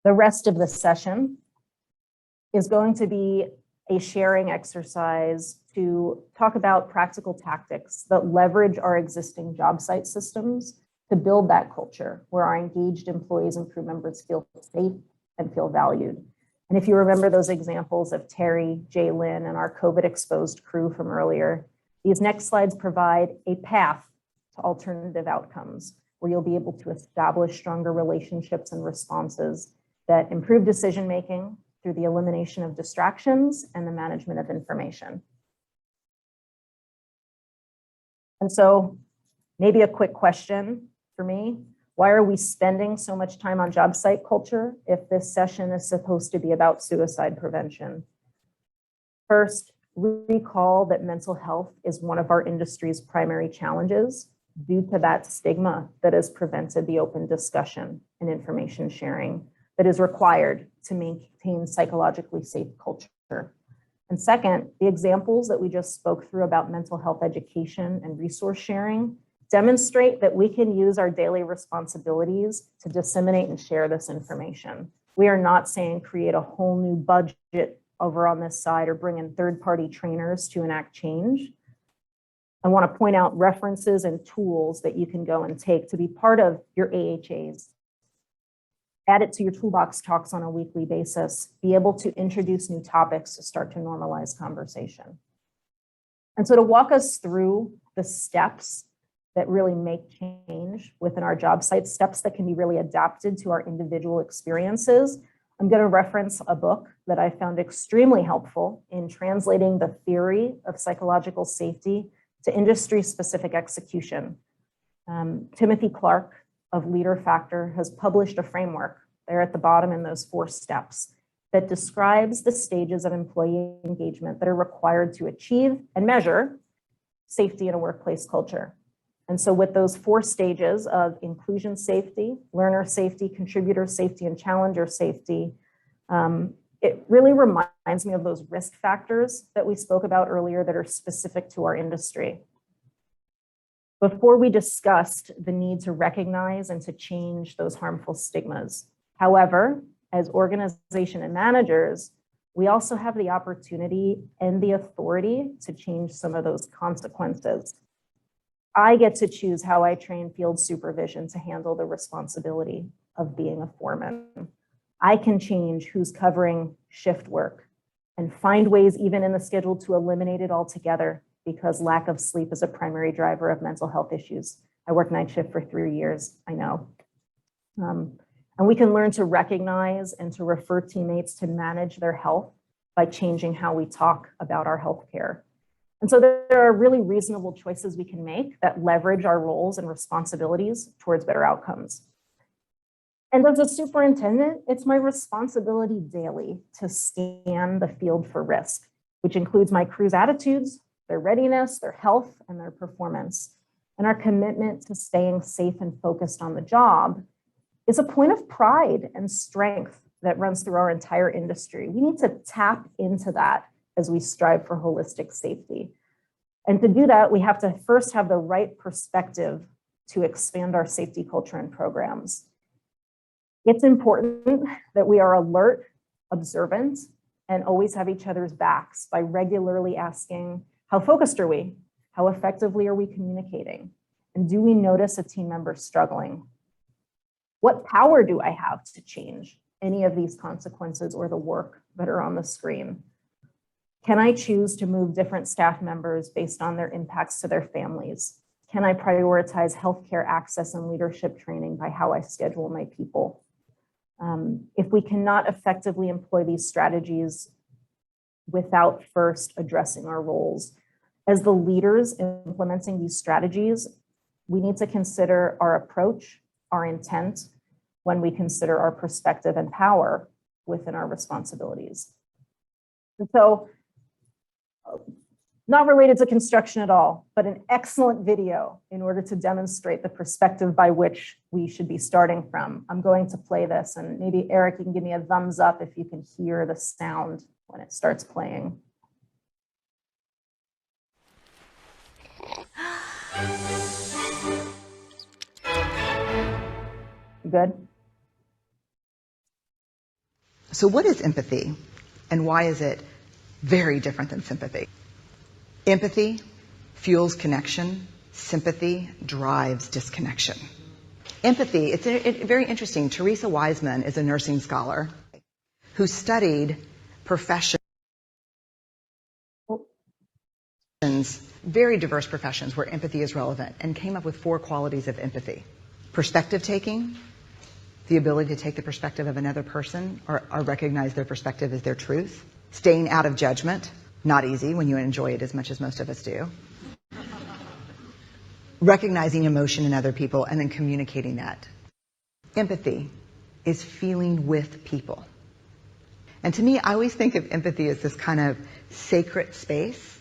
The rest of the session is going to be a sharing exercise to talk about practical tactics that leverage our existing job site systems to build that culture where our engaged employees and crew members feel safe and feel valued. And if you remember those examples of Terry, Jay Lynn, and our COVID-exposed crew from earlier, these next slides provide a path to alternative outcomes where you'll be able to establish stronger relationships and responses that improve decision-making through the elimination of distractions and the management of information. And so maybe a quick question for me, why are we spending so much time on job site culture if this session is supposed to be about suicide prevention? First, recall that mental health is one of our industry's primary challenges due to that stigma that has prevented the open discussion and information sharing that is required to maintain psychologically safe culture. And second, the examples that we just spoke through about mental health education and resource sharing demonstrate that we can use our daily responsibilities to disseminate and share this information. We are not saying create a whole new budget over on this side or bring in third-party trainers to enact change. I want to point out references and tools that you can go and take to be part of your AHAs. Add it to your toolbox talks on a weekly basis. Be able to introduce new topics to start to normalize conversation. And so to walk us through the steps that really make change within our job sites, steps that can be really adapted to our individual experiences, I'm going to reference a book that I found extremely helpful in translating the theory of psychological safety to industry-specific execution. Timothy Clark of Leader Factor has published a framework there at the bottom in those 4 steps that describes the stages of employee engagement that are required to achieve and measure safety in a workplace culture. And so with those 4 stages of inclusion safety, learner safety, contributor safety, and challenger safety, it really reminds me of those risk factors that we spoke about earlier that are specific to our industry. Before we discussed the need to recognize and to change those harmful stigmas. However, as organization and managers, we also have the opportunity and the authority to change some of those consequences. I get to choose how I train field supervision to handle the responsibility of being a foreman. I can change who's covering shift work and find ways even in the schedule to eliminate it altogether because lack of sleep is a primary driver of mental health issues. I worked night shift for 3 years, I know. And we can learn to recognize and to refer teammates to manage their health by changing how we talk about our healthcare. And so there are really reasonable choices we can make that leverage our roles and responsibilities towards better outcomes. And as a superintendent, it's my responsibility daily to scan the field for risk, which includes my crew's attitudes, their readiness, their health, and their performance. And our commitment to staying safe and focused on the job is a point of pride and strength that runs through our entire industry. We need to tap into that as we strive for holistic safety. And to do that, we have to first have the right perspective to expand our safety culture and programs. It's important that we are alert, observant, and always have each other's backs by regularly asking, how focused are we? How effectively are we communicating? And do we notice a team member struggling? What power do I have to change any of these consequences or the work that are on the screen? Can I choose to move different staff members based on their impacts to their families? Can I prioritize healthcare access and leadership training by how I schedule my people? If we cannot effectively employ these strategies without first addressing our roles, as the leaders implementing these strategies, we need to consider our approach, our intent, when we consider our perspective and power within our responsibilities. And so, not related to construction at all, but an excellent video in order to demonstrate the perspective by which we should be starting from. I'm going to play this, and maybe Eric, you can give me a thumbs up if you can hear the sound when it starts playing. Good? So what is empathy, and why is it very different than sympathy? Empathy fuels connection. Sympathy drives disconnection. Empathy, it's very interesting. Teresa Wiseman is a nursing scholar who studied professions, very diverse professions where empathy is relevant, and came up with 4 qualities of empathy. Perspective taking, the ability to take the perspective of another person or recognize their perspective as their truth. Staying out of judgment, not easy when you enjoy it as much as most of us do. Recognizing emotion in other people and then communicating that. Empathy is feeling with people. And to me, I always think of empathy as this kind of sacred space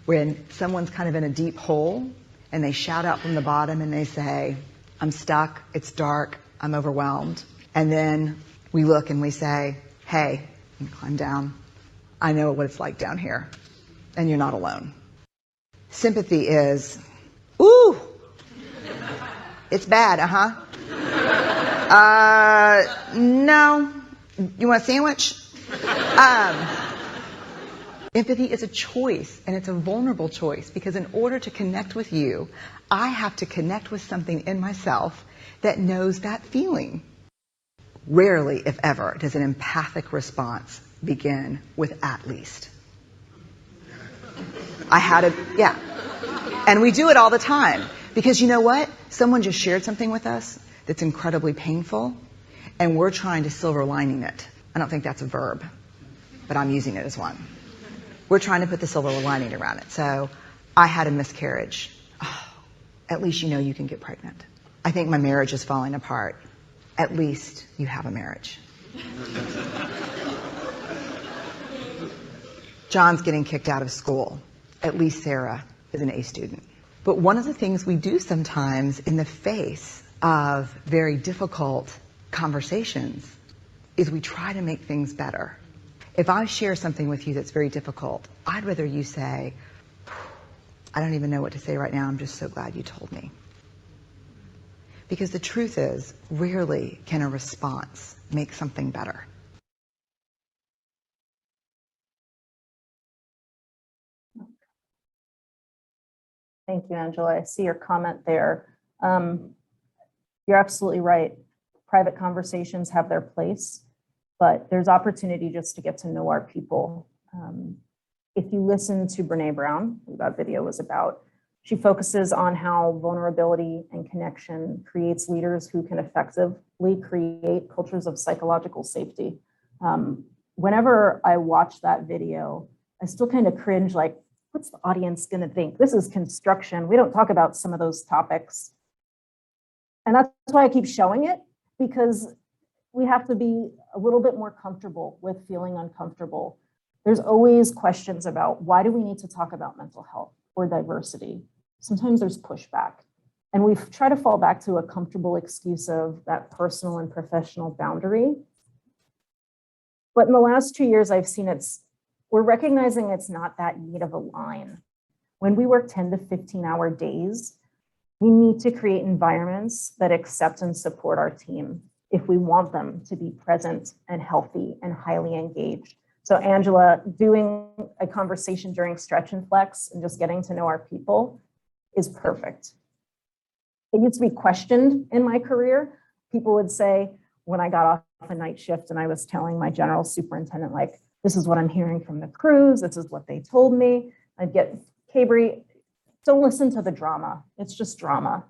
when someone's kind of in a deep hole and they shout out from the bottom and they say, I'm stuck, it's dark, I'm overwhelmed. And then we look and we say, hey, you can climb down. I know what it's like down here, and you're not alone. Sympathy is, ooh, it's bad, no, you want a sandwich? Empathy is a choice, and it's a vulnerable choice, because in order to connect with you, I have to connect with something in myself that knows that feeling. Rarely, if ever, does an empathic response begin with at least. Yeah. And we do it all the time. Because you know what? Someone just shared something with us that's incredibly painful, and we're trying to silver lining it. I don't think that's a verb, but I'm using it as one. We're trying to put the silver lining around it. So, I had a miscarriage. Oh, at least you know you can get pregnant. I think my marriage is falling apart. At least you have a marriage. John's getting kicked out of school. At least Sarah is an A student. But one of the things we do sometimes in the face of very difficult conversations is we try to make things better. If I share something with you that's very difficult, I'd rather you say, I don't even know what to say right now, I'm just so glad you told me. Because the truth is, rarely can a response make something better. Thank you, Angela. I see your comment there. You're absolutely right. private conversations have their place, but there's opportunity just to get to know our people. If you listen to Brene Brown, who that video was about, she focuses on how vulnerability and connection creates leaders who can effectively create cultures of psychological safety. Whenever I watch that video, I still kind of cringe, like, what's the audience going to think? This is construction. We don't talk about some of those topics. And that's why I keep showing it, because we have to be a little bit more comfortable with feeling uncomfortable. There's always questions about, why do we need to talk about mental health or diversity? Sometimes there's pushback. And we try to fall back to a comfortable excuse of that personal and professional boundary. But in the last 2 years, I've seen we're recognizing it's not that neat of a line. When we work 10 to 15-hour days, we need to create environments that accept and support our team if we want them to be present and healthy and highly engaged. So Angela, doing a conversation during Stretch and Flex and just getting to know our people is perfect. It used to be questioned in my career. People would say, when I got off a night shift and I was telling my general superintendent, like, this is what I'm hearing from the crews, this is what they told me, I'd get, Cadbury, don't listen to the drama. It's just drama.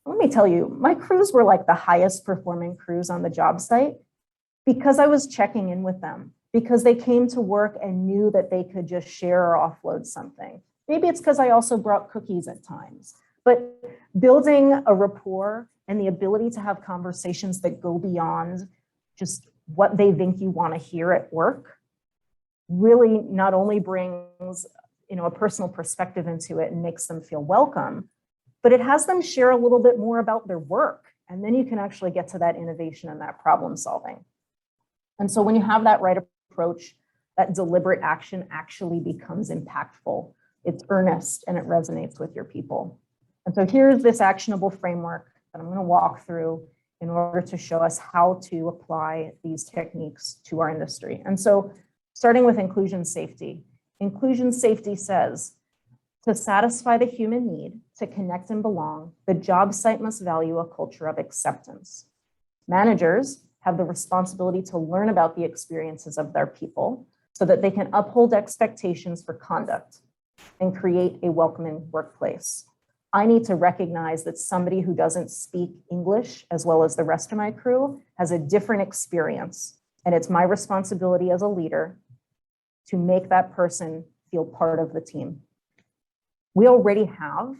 Let me tell you, my crews were like the highest performing crews on the job site because I was checking in with them, because they came to work and knew that they could just share or offload something. Maybe it's because I also brought cookies at times, but building a rapport and the ability to have conversations that go beyond just what they think you want to hear at work really not only brings, a personal perspective into it and makes them feel welcome, but it has them share a little bit more about their work. And then you can actually get to that innovation and that problem solving. And so when you have that right approach, that deliberate action actually becomes impactful. It's earnest and it resonates with your people. And so here's this actionable framework that I'm going to walk through in order to show us how to apply these techniques to our industry. And so starting with inclusion safety. Inclusion safety says, to satisfy the human need to connect and belong, the job site must value a culture of acceptance. Managers have the responsibility to learn about the experiences of their people so that they can uphold expectations for conduct and create a welcoming workplace. I need to recognize that somebody who doesn't speak English as well as the rest of my crew has a different experience, and it's my responsibility as a leader to make that person feel part of the team. We already have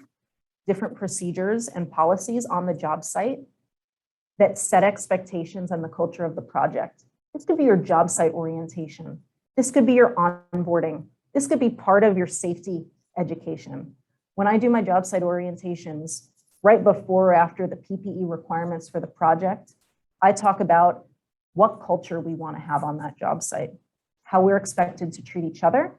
different procedures and policies on the job site that set expectations and the culture of the project. This could be your job site orientation. This could be your onboarding. This could be part of your safety education. When I do my job site orientations, right before or after the PPE requirements for the project, I talk about what culture we want to have on that job site, how we're expected to treat each other,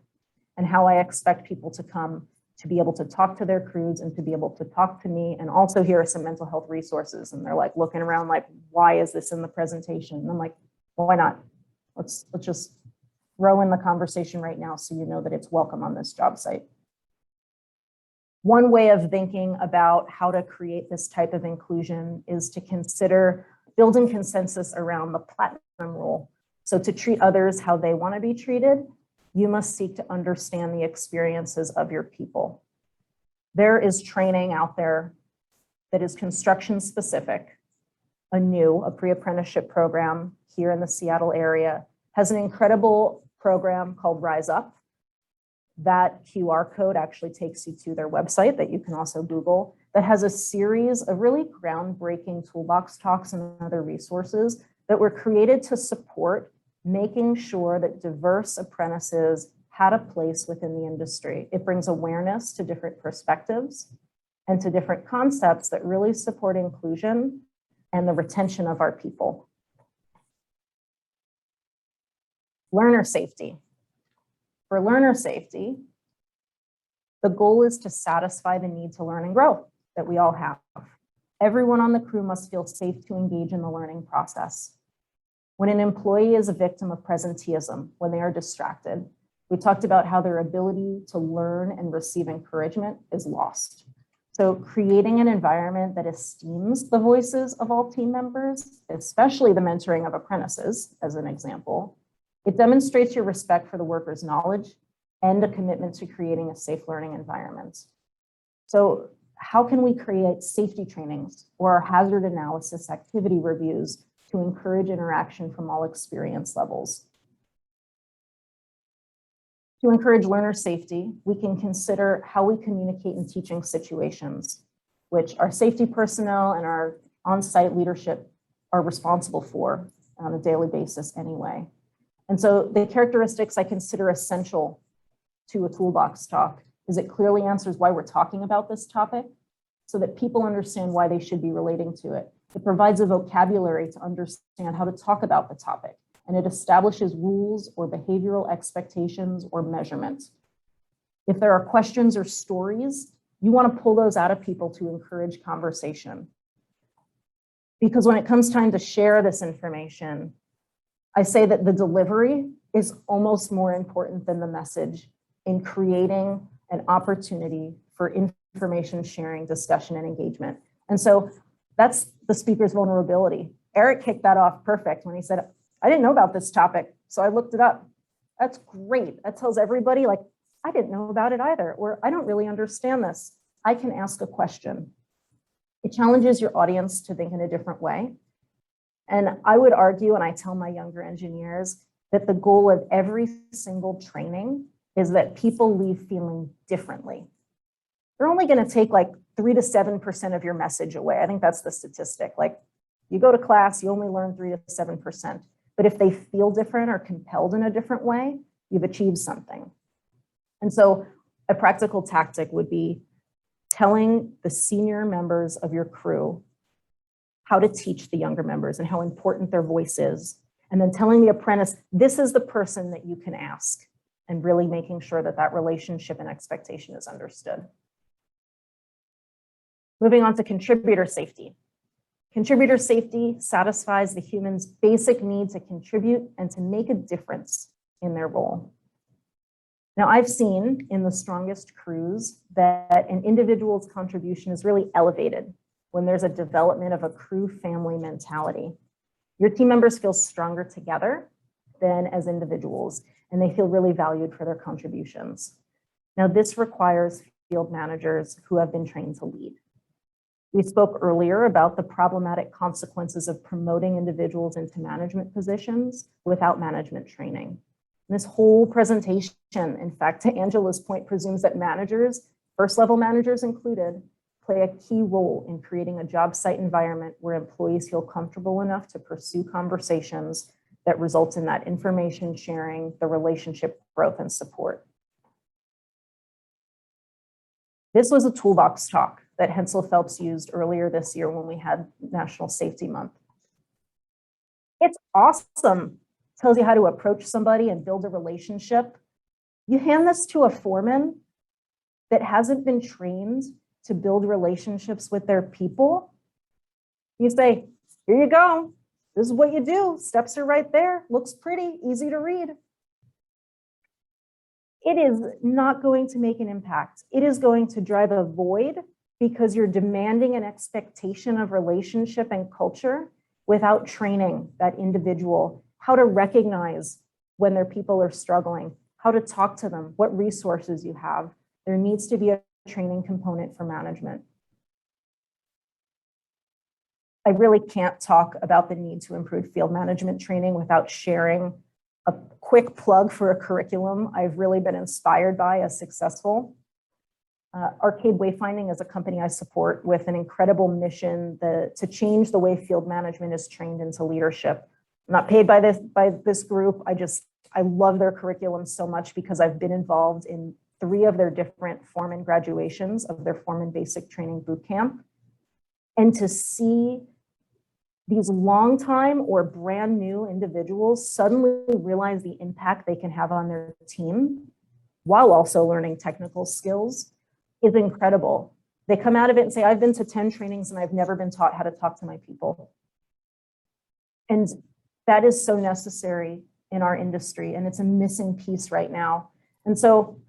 and how I expect people to come to be able to talk to their crews and to be able to talk to me. And also here are some mental health resources. And they're like looking around like, why is this in the presentation? And I'm like, well, why not? Let's just throw in the conversation right now so you know that it's welcome on this job site. One way of thinking about how to create this type of inclusion is to consider building consensus around the platinum rule. So to treat others how they want to be treated, you must seek to understand the experiences of your people. There is training out there that is construction specific. A pre-apprenticeship program here in the Seattle area has an incredible program called Rise Up. That QR code actually takes you to their website that you can also Google, that has a series of really groundbreaking toolbox talks and other resources that were created to support making sure that diverse apprentices had a place within the industry. It brings awareness to different perspectives and to different concepts that really support inclusion and the retention of our people. Learner safety. For learner safety, the goal is to satisfy the need to learn and grow that we all have. Everyone on the crew must feel safe to engage in the learning process. When an employee is a victim of presenteeism, when they are distracted, we talked about how their ability to learn and receive encouragement is lost. So creating an environment that esteems the voices of all team members, especially the mentoring of apprentices, as an example, it demonstrates your respect for the worker's knowledge and a commitment to creating a safe learning environment. So how can we create safety trainings or hazard analysis activity reviews to encourage interaction from all experience levels? To encourage learner safety, we can consider how we communicate in teaching situations, which our safety personnel and our on-site leadership are responsible for on a daily basis anyway. And so the characteristics I consider essential to a toolbox talk is it clearly answers why we're talking about this topic so that people understand why they should be relating to it. It provides a vocabulary to understand how to talk about the topic, and it establishes rules or behavioral expectations or measurements. If there are questions or stories, you want to pull those out of people to encourage conversation. Because when it comes time to share this information, I say that the delivery is almost more important than the message in creating an opportunity for information sharing, discussion, and engagement. And so that's the speaker's vulnerability. Eric kicked that off perfect when he said, I didn't know about this topic, so I looked it up. That's great. That tells everybody, like, I didn't know about it either, or I don't really understand this. I can ask a question. It challenges your audience to think in a different way. And I would argue, and I tell my younger engineers, that the goal of every single training is that people leave feeling differently. They're only going to take like 3 to 7% of your message away. I think that's the statistic. Like, you go to class, you only learn 3 to 7%. But if they feel different or compelled in a different way, you've achieved something. And so a practical tactic would be telling the senior members of your crew how to teach the younger members and how important their voice is. And then telling the apprentice, this is the person that you can ask, and really making sure that that relationship and expectation is understood. Moving on to contributor safety. Contributor safety satisfies the human's basic need to contribute and to make a difference in their role. Now, I've seen in the strongest crews that an individual's contribution is really elevated when there's a development of a crew family mentality. Your team members feel stronger together than as individuals, and they feel really valued for their contributions. Now, this requires field managers who have been trained to lead. We spoke earlier about the problematic consequences of promoting individuals into management positions without management training. And this whole presentation, in fact, to Angela's point, presumes that managers, first-level managers included, play a key role in creating a job site environment where employees feel comfortable enough to pursue conversations that result in that information sharing, the relationship growth and support. This was a toolbox talk that Hensel Phelps used earlier this year when we had National Safety Month. It's awesome. Tells you how to approach somebody and build a relationship. You hand this to a foreman that hasn't been trained to build relationships with their people. You say, here you go. This is what you do. Steps are right there. Looks pretty, easy to read. It is not going to make an impact. It is going to drive a void because you're demanding an expectation of relationship and culture without training that individual how to recognize when their people are struggling, how to talk to them, what resources you have. There needs to be a training component for management. I really can't talk about the need to improve field management training without sharing a quick plug for a curriculum I've really been inspired by as successful. Arcade Wayfinding is a company I support with an incredible mission to change the way field management is trained into leadership. I'm not paid by this group. I love their curriculum so much because I've been involved in 3 of their different foreman graduations of their foreman basic training boot camp. And to see these long-time or brand new individuals suddenly realize the impact they can have on their team while also learning technical skills is incredible. They come out of it and say, I've been to 10 trainings and I've never been taught how to talk to my people. And that is so necessary in our industry, and it's a missing piece right now. And so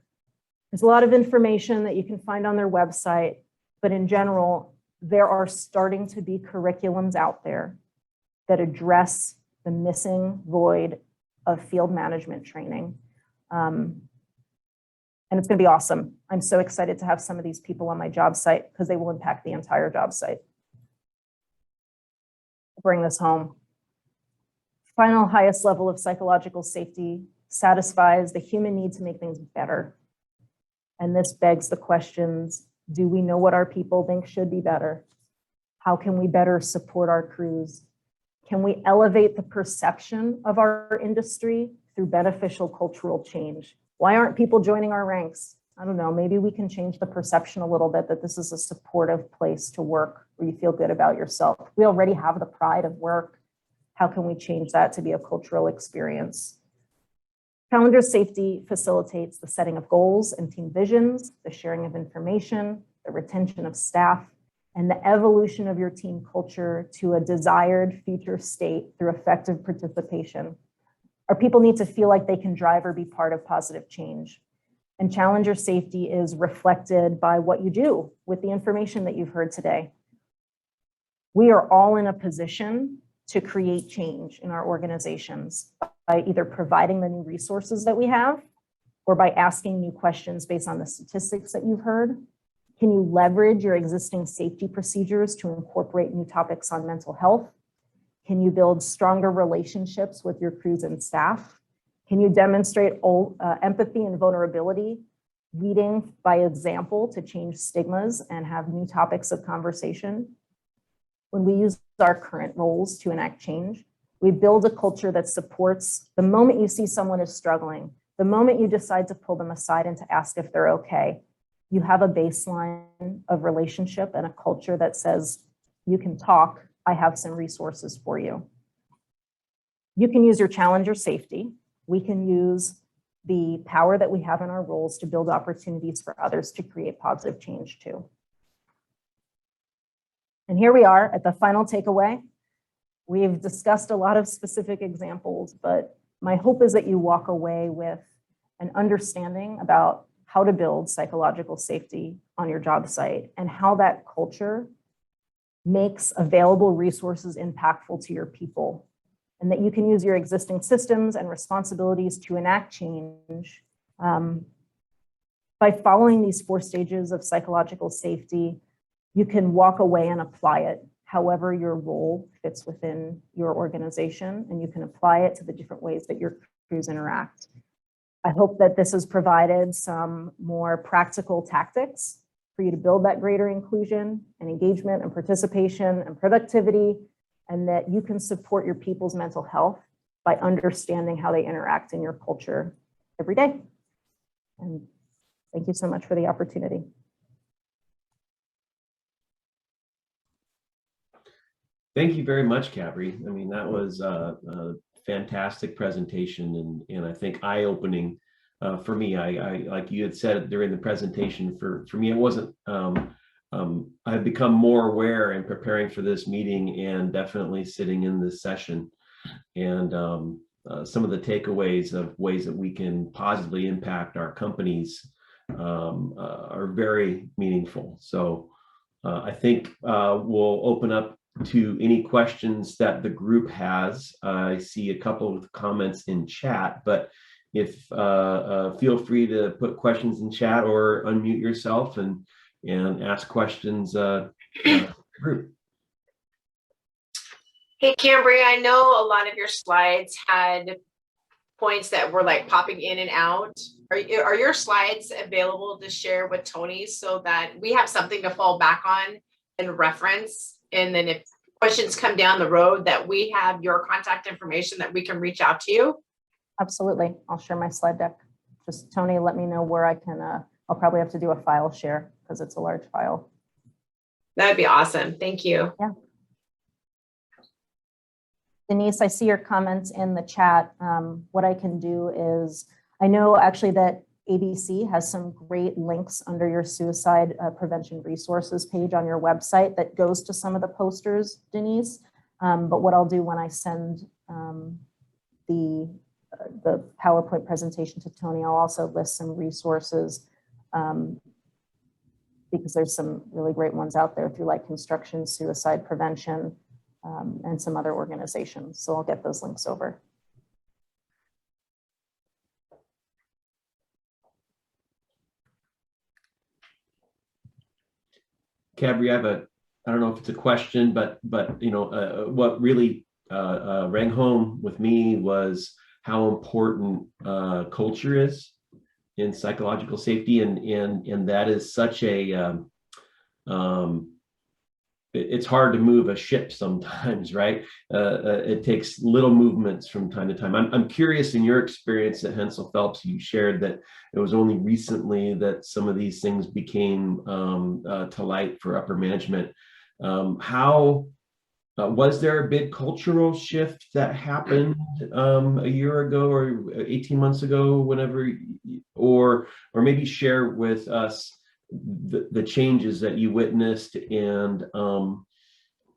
there's a lot of information that you can find on their website. but in general, there are starting to be curriculums out there that address the missing void of field management training. And it's going to be awesome. I'm so excited to have some of these people on my job site because they will impact the entire job site. Bring this home. Final highest level of psychological safety satisfies the human need to make things better. And this begs the questions, do we know what our people think should be better? How can we better support our crews? Can we elevate the perception of our industry through beneficial cultural change? Why aren't people joining our ranks? I don't know, maybe we can change the perception a little bit that this is a supportive place to work where you feel good about yourself. We already have the pride of work. How can we change that to be a cultural experience? Calendar safety facilitates the setting of goals and team visions, the sharing of information, the retention of staff, and the evolution of your team culture to a desired future state through effective participation. Our people need to feel like they can drive or be part of positive change. And challenger safety is reflected by what you do with the information that you've heard today. We are all in a position to create change in our organizations by either providing the new resources that we have or by asking new questions based on the statistics that you've heard. Can you leverage your existing safety procedures to incorporate new topics on mental health? Can you build stronger relationships with your crews and staff? Can you demonstrate empathy and vulnerability, leading by example to change stigmas and have new topics of conversation? When we use our current roles to enact change, we build a culture that supports the moment you see someone is struggling, the moment you decide to pull them aside and to ask if they're okay. You have a baseline of relationship and a culture that says, you can talk, I have some resources for you. You can use your challenger safety. We can use the power that we have in our roles to build opportunities for others to create positive change too. And here we are at the final takeaway. We've discussed a lot of specific examples, but my hope is that you walk away with an understanding about how to build psychological safety on your job site and how that culture makes available resources impactful to your people, and that you can use your existing systems and responsibilities to enact change by following these 4 stages of psychological safety. You can walk away and apply it however your role fits within your organization, and you can apply it to the different ways that your crews interact. I hope that this has provided some more practical tactics for you to build that greater inclusion and engagement and participation and productivity, and that you can support your people's mental health by understanding how they interact in your culture every day. And thank you so much for the opportunity. Thank you very much, Cadbury. I mean, that was a fantastic presentation and I think eye-opening for me. I like you had said during the presentation, for me, it wasn't, I've become more aware in preparing for this meeting and definitely sitting in this session. And some of the takeaways of ways that we can positively impact our companies are very meaningful. So I think we'll open up to any questions that the group has. I see a couple of comments in chat, but if feel free to put questions in chat or unmute yourself and ask questions group. Hey, Cambry, I know a lot of your slides had points that were like popping in and out. Are your slides available to share with Tony so that we have something to fall back on and reference? And then if questions come down the road, that we have your contact information that we can reach out to you? Absolutely. I'll share my slide deck. Just Tony, let me know where I can, I'll probably have to do a file share because it's a large file. That'd be awesome. Thank you. Yeah. Denise, I see your comments in the chat. What I can do is, I know actually that ABC has some great links under your suicide prevention resources page on your website that goes to some of the posters, Denise. But what I'll do when I send the PowerPoint presentation to Tony, I'll also list some resources because there's some really great ones out there through like construction, suicide prevention, and some other organizations. So I'll get those links over. Cadbury, I don't know if it's a question, but what really rang home with me was how important culture is in psychological safety, and that is such a it's hard to move a ship sometimes, right? It takes little movements from time to time. I'm curious, in your experience at Hensel Phelps, you shared that it was only recently that some of these things became to light for upper management. How was there a big cultural shift that happened a year ago or 18 months ago, whenever, or maybe share with us the changes that you witnessed, and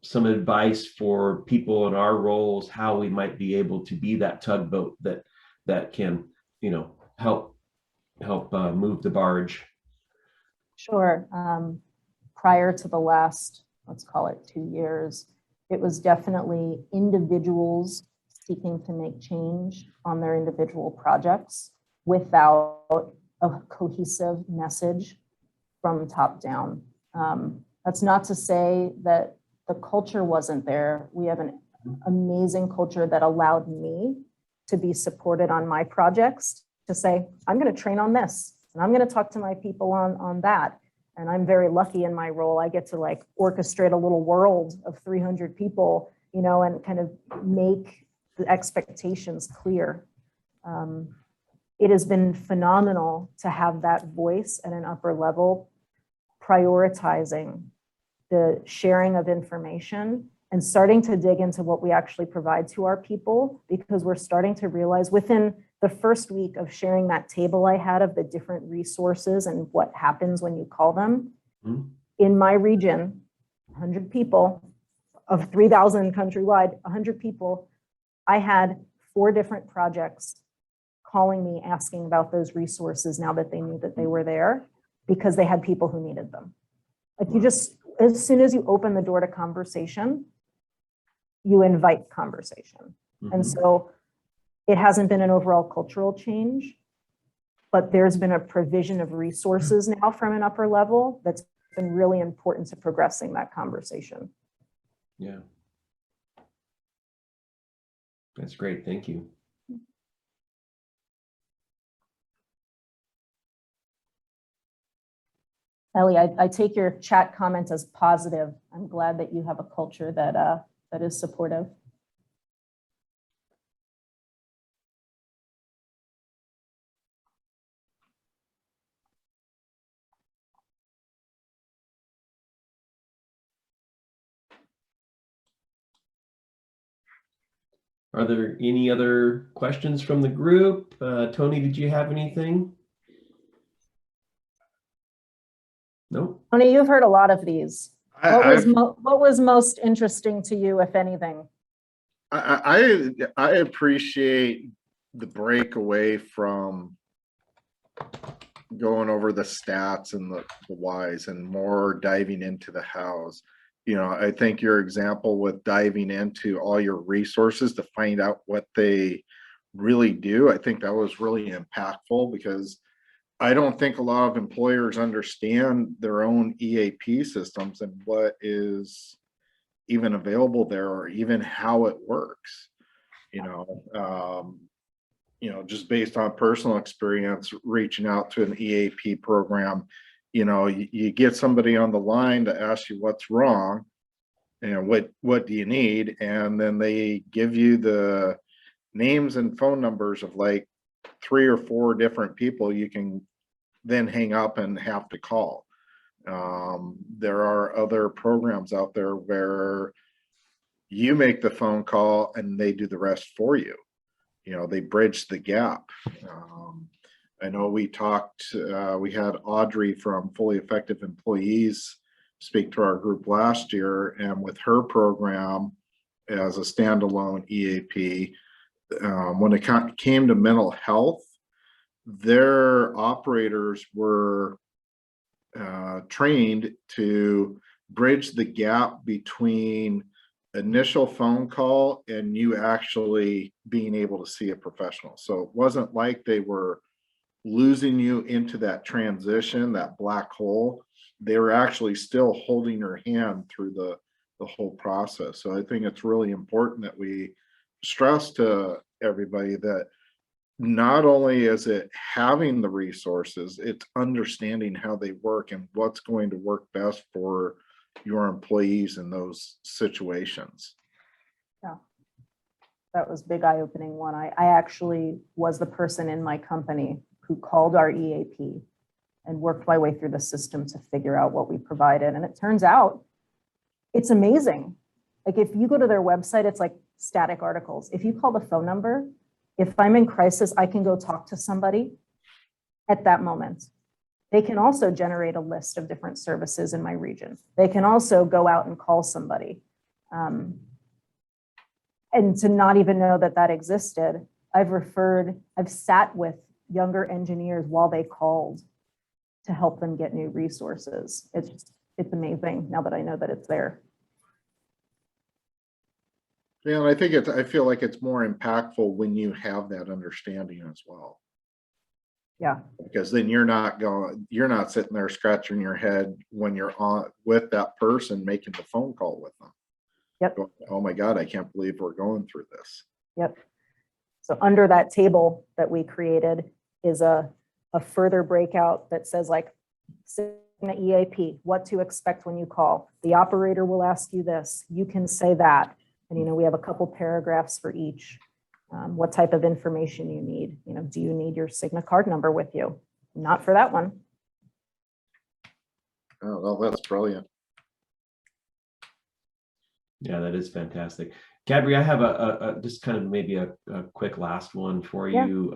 some advice for people in our roles, how we might be able to be that tugboat that can, help move the barge. Sure. Prior to the last, let's call it 2 years, it was definitely individuals seeking to make change on their individual projects without a cohesive message from top down. That's not to say that the culture wasn't there. We have an amazing culture that allowed me to be supported on my projects, to say, I'm going to train on this, and I'm going to talk to my people on that. And I'm very lucky in my role. I get to like orchestrate a little world of 300 people, and kind of make the expectations clear. It has been phenomenal to have that voice at an upper level, prioritizing the sharing of information and starting to dig into what we actually provide to our people, because we're starting to realize within the first week of sharing that table I had of the different resources and what happens when you call them. Mm-hmm. In my region, 100 people of 3,000 countrywide, 100 people, I had 4 different projects calling me, asking about those resources now that they knew that they were there, because they had people who needed them. Like, you just, as soon as you open the door to conversation, you invite conversation. Mm-hmm. And so it hasn't been an overall cultural change, but there's been a provision of resources now from an upper level that's been really important to progressing that conversation. Yeah. That's great. Thank you. Ellie, I take your chat comments as positive. I'm glad that you have a culture that is supportive. Are there any other questions from the group? Tony, did you have anything? No. Tony, you've heard a lot of these. What was most interesting to you, if anything? I appreciate the break away from going over the stats and the whys, and more diving into the hows. I think your example with diving into all your resources to find out what they really do, I think that was really impactful, because I don't think a lot of employers understand their own EAP systems and what is even available there, or even how it works. Just based on personal experience, reaching out to an EAP program, you get somebody on the line to ask you what's wrong and what do you need, and then they give you the names and phone numbers of like 3 or 4 different people you can then hang up and have to call. There are other programs out there where you make the phone call and they do the rest for you. They bridge the gap. I know we had Audrey from Fully Effective Employees speak to our group last year, and with her program as a standalone EAP, when it came to mental health, their operators were trained to bridge the gap between initial phone call and you actually being able to see a professional. So it wasn't like they were losing you into that transition, that black hole. They were actually still holding your hand through the whole process. So I think it's really important that we stress to everybody that not only is it having the resources, it's understanding how they work and what's going to work best for your employees in those situations. Yeah, that was big eye-opening one. I actually was the person in my company who called our EAP and worked my way through the system to figure out what we provided. And it turns out it's amazing. Like if you go to their website, it's like static articles. If you call the phone number, if I'm in crisis, I can go talk to somebody at that moment. They can also generate a list of different services in my region. They can also go out and call somebody. And to not even know that that existed, I've sat with younger engineers while they called to help them get new resources. It's amazing now that I know that it's there. Yeah, and I think I feel like it's more impactful when you have that understanding as well. Yeah. Because then you're not sitting there scratching your head when you're on with that person making the phone call with them. Yep. Going, oh my God, I can't believe we're going through this. Yep. So under that table that we created is a further breakout that says like Stigma EAP, what to expect when you call. The operator will ask you this, you can say that. And, we have a couple paragraphs for each. What type of information you need. Do you need your Stigma card number with you? Not for that one. Oh, well, that's brilliant. Yeah, that is fantastic. Cadbury, I have a just kind of maybe a quick last one for you.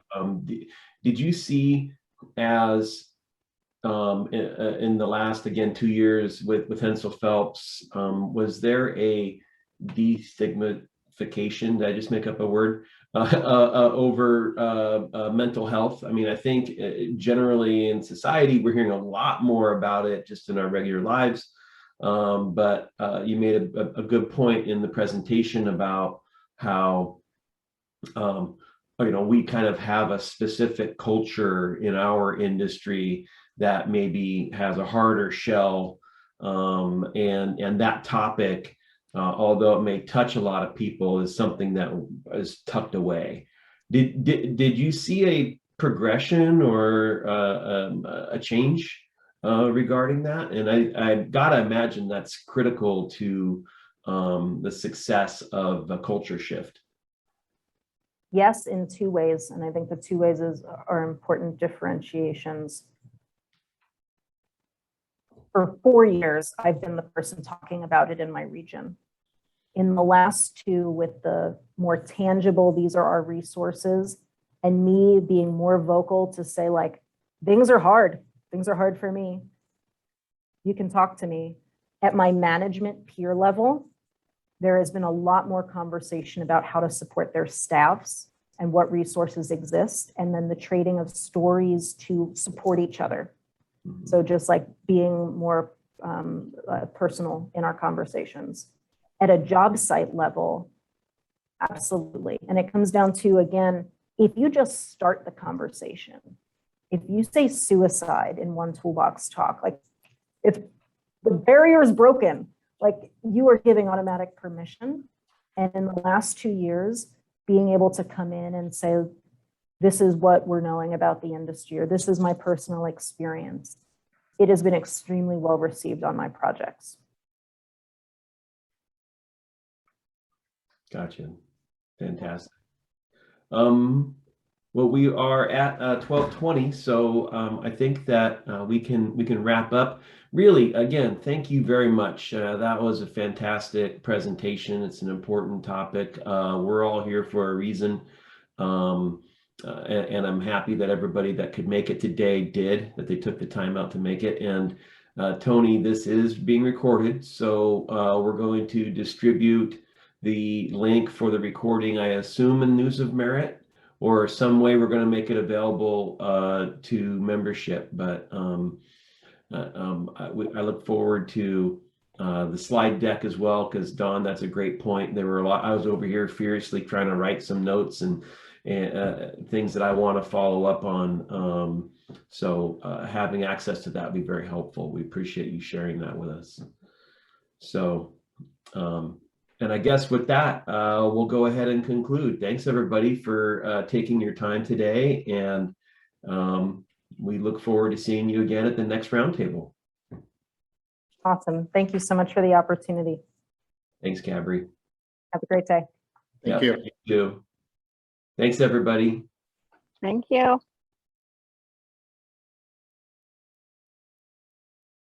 Did you see as in the last, again, 2 years with Hensel Phelps, was there a destigmatification, did I just make up a word, over mental health? I mean, I think generally in society, we're hearing a lot more about it just in our regular lives. But you made a good point in the presentation about how, we kind of have a specific culture in our industry that maybe has a harder shell, and that topic, although it may touch a lot of people, is something that is tucked away. Did you see a progression or a change regarding that? And I gotta imagine that's critical to the success of a culture shift. Yes, in two ways. And I think the two ways are important differentiations. For 4 years, I've been the person talking about it in my region. In the last two, with the more tangible, these are our resources, and me being more vocal to say, like, things are hard. Things are hard for me. You can talk to me. At my management peer level, there has been a lot more conversation about how to support their staffs and what resources exist, and then the trading of stories to support each other. So just like being more personal in our conversations. At a job site level, absolutely. And it comes down to, again, if you just start the conversation, if you say suicide in one toolbox talk, like if the barrier is broken, like you are giving automatic permission. And in the last 2 years, being able to come in and say, this is what we're knowing about the industry, or this is my personal experience, it has been extremely well received on my projects. Gotcha. Fantastic. Well, we are at 12:20, so I think that we can wrap up. Really, again, thank you very much. That was a fantastic presentation. It's an important topic. We're all here for a reason, and I'm happy that everybody that could make it today did, that they took the time out to make it. And Tony, this is being recorded, so we're going to distribute the link for the recording, I assume, in News of Merit, or some way we're going to make it available to membership. But I look forward to the slide deck as well, because Don, that's a great point. There were a lot. I was over here furiously trying to write some notes and things that I want to follow up on. So having access to that would be very helpful. We appreciate you sharing that with us. So, and I guess with that, we'll go ahead and conclude. Thanks everybody for taking your time today, and we look forward to seeing you again at the next roundtable. Awesome. Thank you so much for the opportunity. Thanks, Cadbury. Have a great day. Thank Yep, you. you too. Thanks, everybody. Thank you.